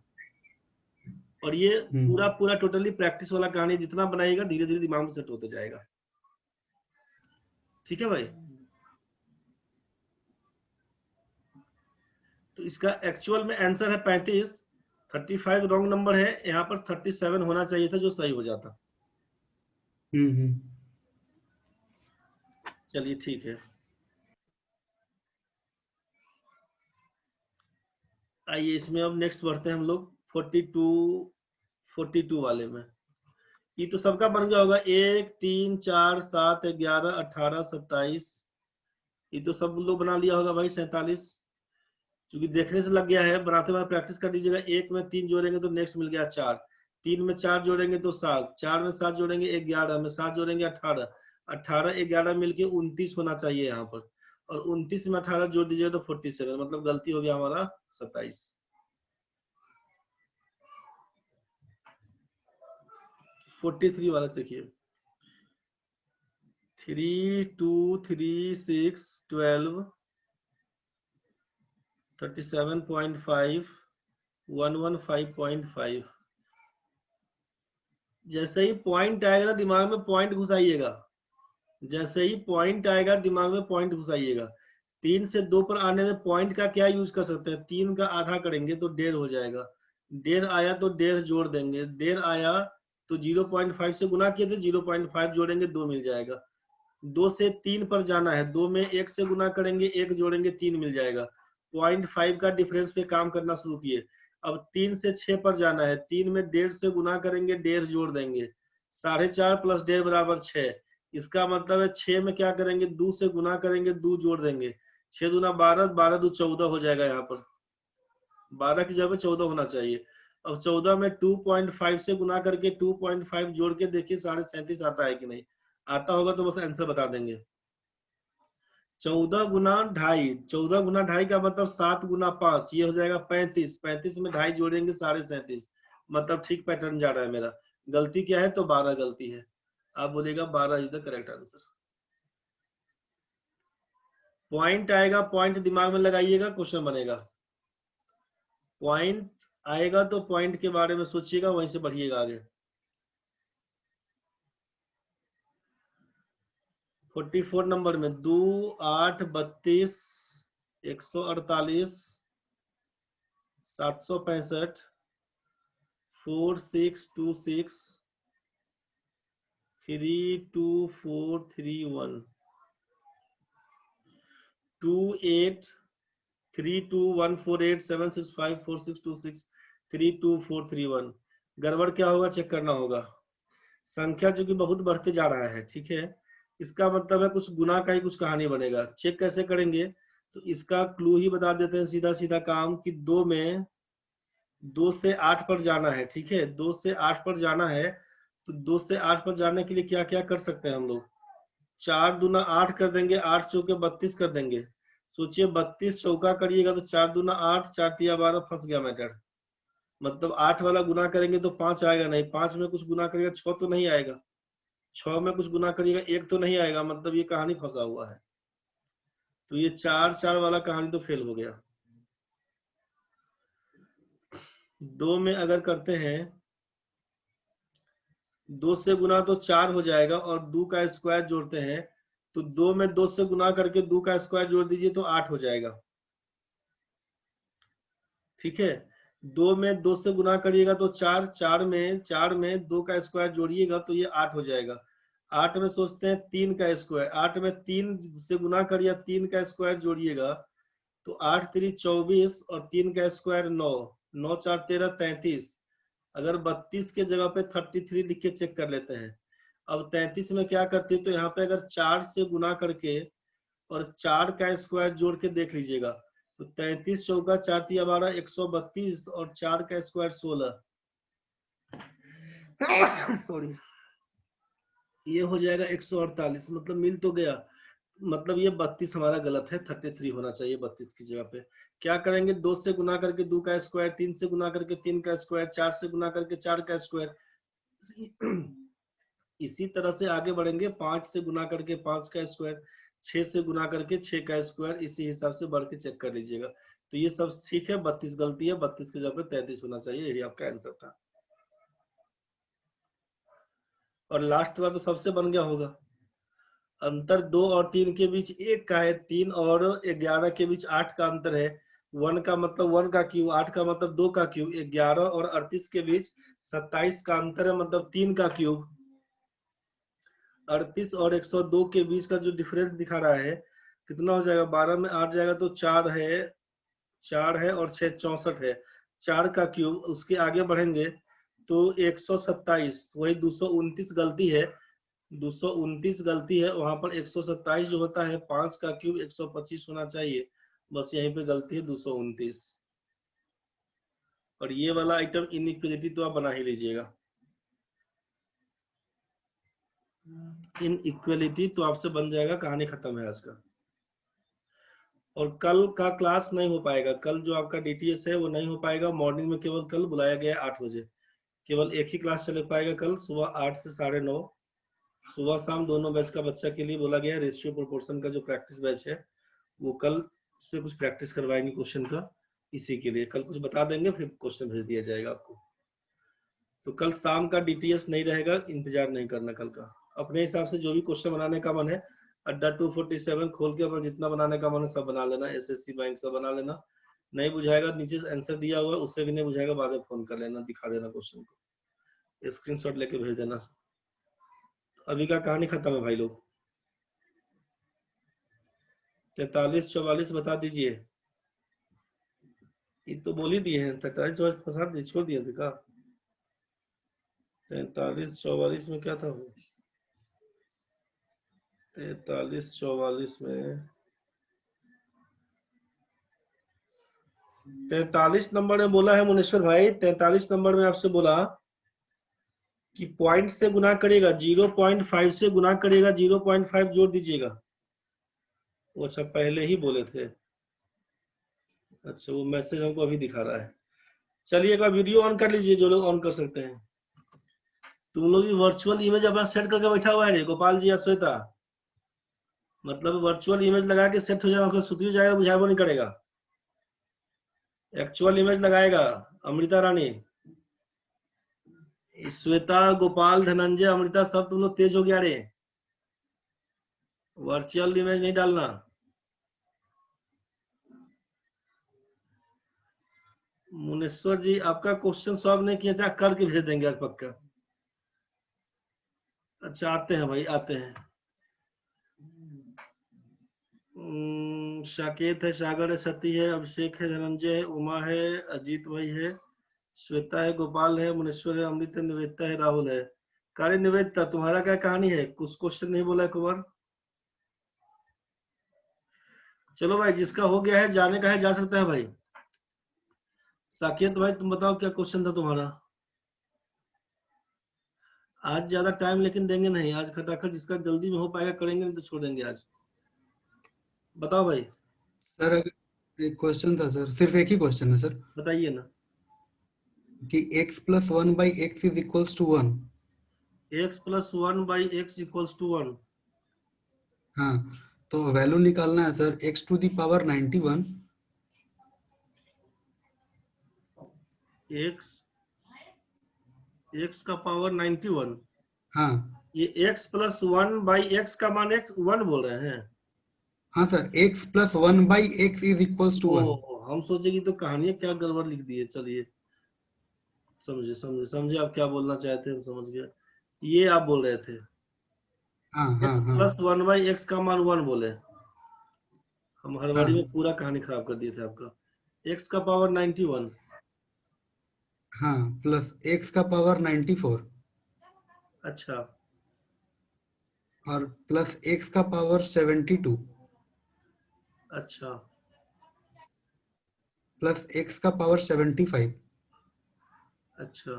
और ये पूरा हम्म, पूरा टोटली प्रैक्टिस वाला कहानी, जितना बनाएगा धीरे धीरे दिमाग में सेट होते जाएगा, ठीक है भाई। तो इसका एक्चुअल में आंसर है 35, 35 रॉन्ग नंबर है, यहाँ पर 37 होना चाहिए था जो सही हो जाता। हम्म। चलिए ठीक है, आइए इसमें अब नेक्स्ट बढ़ते हैं हम लोग 42 वाले में। ये तो सबका बन गया होगा, 1 3 4 7 11 18 27, ये तो सब लोग बना लिया होगा भाई। 47, क्योंकि देखने से लग गया है, बनाते बनाते प्रैक्टिस कर लीजिएगा। 1 में 3 जोड़ेंगे तो नेक्स्ट मिल गया 4, 3 में 4 जोड़ेंगे तो 7, 4 में 7 जोड़ेंगे 11, में 7 जोड़ेंगे 18, 18 11 मिलके 29 होना चाहिए यहाँ पर, और 29 में 18 जोड़ दीजिएगा तो 47, मतलब गलती हो गया हमारा 27। 43 वाला देखिए, 3 2 3 6 12 37.5 115.5। जैसे ही पॉइंट आएगा ना दिमाग में पॉइंट घुसाइएगा, जैसे ही पॉइंट आएगा दिमाग में पॉइंट घुसाइएगा। 3 से 2 पर आने में पॉइंट का क्या यूज कर सकते हैं, 3 का आधा करेंगे तो 1.5 हो जाएगा, 1.5 आया तो 1.5 जोड़ देंगे, 1.5 आया तो 0.5 से गुना किए थे, 0.5 जोड़ेंगे 2 मिल जाएगा। 2 से 3 पर जाना है, 2 में 1 से गुना करेंगे 1 जोड़ेंगे 3 मिल जाएगा। 0.5 का डिफरेंस पे काम करना शुरू किए। अब 3 से 6 पर जाना है, 3 में 1.5 से गुना करेंगे 1.5 जोड़ देंगे, 4.5 प्लस 1.5 बराबर 6, इसका मतलब है 6 में क्या करेंगे, 2 से गुना करेंगे, 2 जोड़ देंगे, 6 दूना 12, 12 दू 14 हो जाएगा। यहाँ पर 12 की जगह 14 होना चाहिए। अब 14 में 2.5 से गुना करके 2.5 जोड़ के देखिए 37.5 आता है कि नहीं। आता होगा तो बस आंसर बता देंगे। 14 गुना ढाई, 14 गुना ढाई का मतलब 7 गुना 5, ये हो जाएगा 35। 35 में ढाई जोड़ेंगे 37.5, मतलब ठीक पैटर्न जा रहा है मेरा। गलती क्या है तो 12 गलती है। आप बोलेगा 12 is the correct answer. Point आएगा, पॉइंट दिमाग में लगाइएगा, क्वेश्चन बनेगा। पॉइंट आएगा तो पॉइंट के बारे में सोचिएगा, वहीं से बढ़िएगा आगे। 44 नंबर में 2 8 32 148 765 4626 32431 28 32148 765 4626 32431। गड़बड़ क्या होगा चेक करना होगा। संख्या जो कि बहुत बढ़ते जा रहा है, ठीक है, इसका मतलब है कुछ गुना का ही कुछ कहानी बनेगा। चेक कैसे करेंगे, तो इसका क्लू ही बता देते हैं, सीधा सीधा काम कि 2 में 2 से 8 पर जाना है, ठीक है, 2 से 8 पर जाना है। तो 2 से 8 पर जाने के लिए क्या क्या कर सकते हैं हम लोग, 4 दूना 8 कर देंगे, 8 चौके 32 कर देंगे। सोचिए 32 चौका करिएगा तो 4 दूना 8, 4 तिया 12, फंस गया मैटर। मतलब 8 वाला गुना करेंगे तो 5 आएगा नहीं, 5 में कुछ गुना करिएगा 6 तो नहीं आएगा, 6 में कुछ गुना करिएगा 1 तो नहीं आएगा, मतलब ये कहानी फंसा हुआ है। तो ये 4 4 वाला कहानी तो फेल हो गया। 2 में अगर करते हैं, 2 से गुना तो 4 हो जाएगा, और 2 का स्क्वायर जोड़ते हैं तो 2 में 2 से गुना करके 2 का स्क्वायर जोड़ दीजिए तो 8 हो जाएगा, ठीक है। 2 में 2 से गुना करिएगा तो 4, 4 में 2 का स्क्वायर जोड़िएगा तो ये 8 हो जाएगा। 8 में सोचते हैं 3 का स्क्वायर, 8 में 3 से गुना करिए, 3 का स्क्वायर जोड़िएगा तो 8 3 24 और 3 का स्क्वायर 9, 9 4 13 33। अगर 32 के जगह पे 33 लिख के चेक कर लेते हैं। अब 33 में क्या करते हैं, तो यहाँ पे अगर 4 से गुना करके और 4 का स्क्वायर जोड़ के देख लीजिएगा तो 33 चौका 4 तिया 12 132 और 4 का स्क्वायर 16 सॉरी, ये हो जाएगा 148। मतलब मिल तो गया, मतलब ये 32 हमारा गलत है, 33 होना चाहिए 32 की जगह पे। क्या करेंगे, 2 से गुना करके 2 का स्क्वायर, 3 से गुना करके 3 का स्क्वायर, 4 से गुना करके 4 का स्क्वायर। इसी तरह से आगे बढ़ेंगे, 5 से गुना करके 5 का स्क्वायर, 6 से गुना करके 6 का स्क्वायर, इसी हिसाब से बढ़ के चेक कर लीजिएगा। तो ये सब ठीक है, 32 गलती है, 32 की जगह पे 33 होना चाहिए, यही आपका आंसर था। और लास्ट बार तो सबसे बन गया होगा। अंतर 2 और 3 के बीच 1 का है, 3 और 11 के बीच 8 का अंतर है। 1 का मतलब 1 का क्यूब, 8 का मतलब 2 का क्यूब, 11 और 38 के बीच 27 का अंतर है, मतलब 3 का क्यूब। 38 और 102 के बीच का जो डिफरेंस दिखा रहा है कितना हो जाएगा, 12 में 8 जाएगा तो 4 है, 4 है और 6 64 है, 4 का क्यूब। उसके आगे बढ़ेंगे तो 127, वही 229 गलती है, 229 गलती है वहां पर। 127 जो होता है 5 का क्यूब 125 होना चाहिए, बस यहीं पे गलती है 229। और ये वाला आइटम इनइक्वालिटी तो आप बना ही लीजिएगा, इनइक्वालिटी तो आपसे बन जाएगा, कहानी खत्म है आज का। और कल का क्लास नहीं हो पाएगा, कल जो आपका डीटीएस है वो नहीं हो पाएगा। मॉर्निंग में केवल कल बुलाया गया है 8 बजे, केवल एक ही क्लास चल पाएगा कल, सुबह 8 से 9:30। सुबह शाम दोनों बैच का बच्चा के लिए बोला गया है। रेशियो प्रोपोर्शन का जो प्रैक्टिस बैच है वो कल इस पे कुछ प्रैक्टिस करवाएंगे क्वेश्चन का, इसी के लिए कल कुछ बता देंगे, फिर क्वेश्चन भेज दिया जाएगा आपको। तो कल शाम का डीटीएस नहीं रहेगा, इंतजार नहीं करना कल का। अपने हिसाब से जो भी क्वेश्चन बनाने का मन है, अड्डा 247 खोल के अपना जितना बनाने का मन है सब बना लेना, एसएससी बैंक सब बना लेना। नहीं बुझाएगा नीचे आंसर दिया हुआ है, उससे भी नहीं बुझाएगा बाद में फोन कर लेना, दिखा देना क्वेश्चन को, स्क्रीनशॉट लेके भेज देना। अभी का कहानी खत्म है भाई लोग। 43 44 बता दीजिए, ये तो बोल ही दिए हैं। 43 44 फंसा दिए, छोड़ दिए थे का। 43 44 में क्या था वो, 43-44 में 43 नंबर में बोला है मुनेश्वर भाई, 43 नंबर में आपसे बोला कि पॉइंट से गुना करेगा, 0.5 से गुना करेगा, 0.5 जोड़ दीजिएगा। वो अच्छा पहले ही बोले थे। अच्छा वो मैसेज हमको अभी दिखा रहा है। चलिए एक बार वीडियो ऑन कर लीजिए जो लोग ऑन कर सकते हैं। तुम लोग वर्चुअल इमेज अपना सेट करके बैठा हुआ है रे गोपाल जी या श्वेता, मतलब वर्चुअल इमेज लगा के सेट हो जाएगा, सुती जाएगा, बुझाई नहीं करेगा। एक्चुअल इमेज लगाएगा अमृता रानी, श्वेता, गोपाल, धनंजय, अमृता सब तुम लोग तेज हो गया रे। वर्चुअल इमेज नहीं डालना। मुनेश्वर जी आपका क्वेश्चन सॉल्व नहीं किया, जाए करके भेज देंगे आज पक्का। अच्छा आते हैं भाई आते हैं। साकेत है, सागर है, सती है, अभिषेक है, धनंजय है, उमा है, अजीत भाई है, श्वेता है, गोपाल है, मुनेश्वर है, अमृत है, निवेदिता है, राहुल है। कार्य निवेदिता तुम्हारा क्या कहानी है, कुछ क्वेश्चन नहीं बोला कुमार। चलो भाई जिसका हो गया है जाने का है जा सकता है भाई। साकेत भाई तुम बताओ क्या क्वेश्चन था तुम्हारा। आज ज्यादा टाइम लेकिन देंगे नहीं, आज खटाखट जिसका जल्दी में हो पाएगा करेंगे, नहीं तो छोड़ेंगे आज। बताओ भाई। सर अगर एक क्वेश्चन था सर, सिर्फ एक ही क्वेश्चन है सर, बताइए ना। कि x plus 1/x is equals to 1। x plus 1/x equals to 1। हाँ, तो वैल्यू निकालना है sir x to the power 91। x का पावर 91। हाँ ये x प्लस 1/x का मान x 1 बोल रहे हैं। हाँ sir, x plus 1/x is equals to 1। ओ हम सोचे कि तो कहानी क्या गड़बड़ लिख दी है। चलिए समझे समझे समझे आप क्या बोलना चाहते हैं, हम समझ गए। ये आप बोल रहे थे हाँ हाँ x हाँ प्लस 1/x का मान 1 बोले। हम हड़बड़ी में हाँ पूरा कहानी खराब कर दिए थे आपका। x का पावर 91। हाँ, प्लस x का पावर 94, अच्छा और प्लस x का पावर 72, अच्छा प्लस x का पावर 75, अच्छा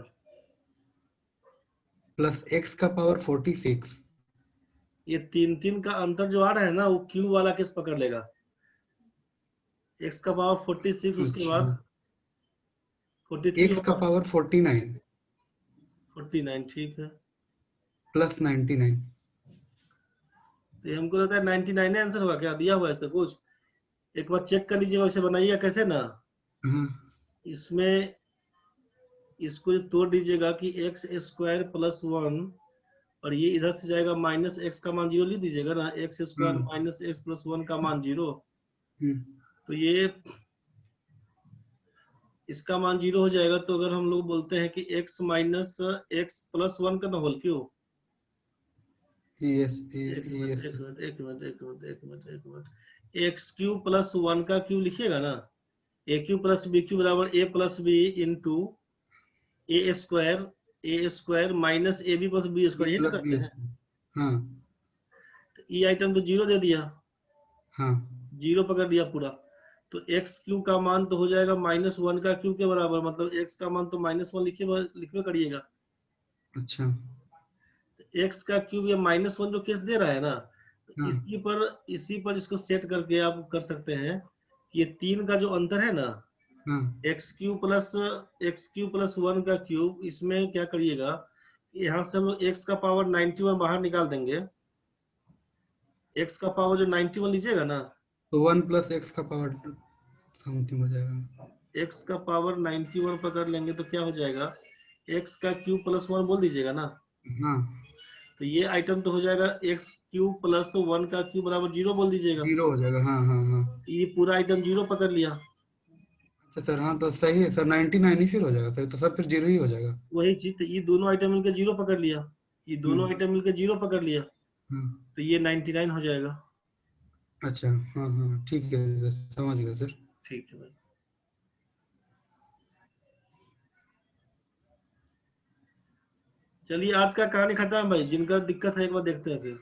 प्लस x का पावर 46। ये तीन तीन का अंतर जो आ रहा है ना वो क्यू वाला केस पकड़ लेगा। x का पावर 46 उसके अच्छा, बाद 43 x का होगा। पावर 49 49 ठीक है। प्लस 99। तो ये हमको लगता है 99 आंसर होगा, क्या दिया हुआ है इससे कुछ। एक बार चेक कर लीजिए वैसे बनाइएगा कैसे ना। हाँ इसमें इसको तोड़ दीजिएगा कि एक्स स्क्वायर प्लस 1, और ये इधर से जाएगा माइनस एक्स का मान 0 लिख दीजिएगा ना, एक्स स्क्वायर हाँ माइनस एक्स प्लस 1 का मान 0। हम्म, तो ये इसका मान 0 हो जाएगा। तो अगर हम लोग बोलते हैं कि x माइनस एक्स प्लस 1 का ना होल क्यों। यस एक मिनट यस एक मिनट एक मिनट एक मिनट एक मिनट एक मिनट, एक्स क्यू प्लस 1 का क्यू लिखिएगा ना, a cube plus b cube बराबर a plus b into a square minus a b plus b b square, यही तो प्लस बी करते हैं। स्क्वायर। हाँ ई आइटम तो 0 दे दिया, हाँ 0 पकड़ लिया पूरा। तो एक्स क्यू का मान तो हो जाएगा -1 का क्यू के बराबर, मतलब एक्स का मान तो -1 लिखवे करिएगा। अच्छा एक्स का क्यूब या -1 जो केस दे रहा है ना, तो हाँ इसी पर इसको सेट करके आप कर सकते हैं। ये 3 का जो अंतर है ना, हाँ x³ + 1 का क्यूब, इसमें क्या करिएगा, यहाँ से हम लोग x का पावर 91 बाहर निकाल देंगे। x का पावर जो 91 लीजिएगा ना, तो 1 प्लस x का पावर समथिंग हो जाएगा। x का पावर 91 पकड़ लेंगे तो क्या हो जाएगा, x का क्यूब प्लस 1 बोल दीजिएगा ना। हाँ, तो ये आइटम तो हो जाएगा x³ + 1 का क्यूब बराबर 0 बोल दीजिएगा। 0 हो जाएगा। हाँ हाँ हाँ, ये पूरा आइटम 0 पकड़ लिया। अच्छा सर, हाँ तो सही है सर, 99 ही फिर हो जाएगा सर, तो सब फिर 0 ही हो जाएगा। वही चीज, तो ये दोनों आइटम मिलकर 0 पकड़ लिया, ये दोनों हम्म, आइटम मिलकर 0 पकड़ लिया। हाँ तो ये 99 हो जाएगा। अच्छा, हाँ हाँ ठीक है सर, समझ गया सर। ठीक है भाई। चलिए आज का कहानी खत्म भाई, जिनका दिक्कत है एक बार देखते हैं फिर।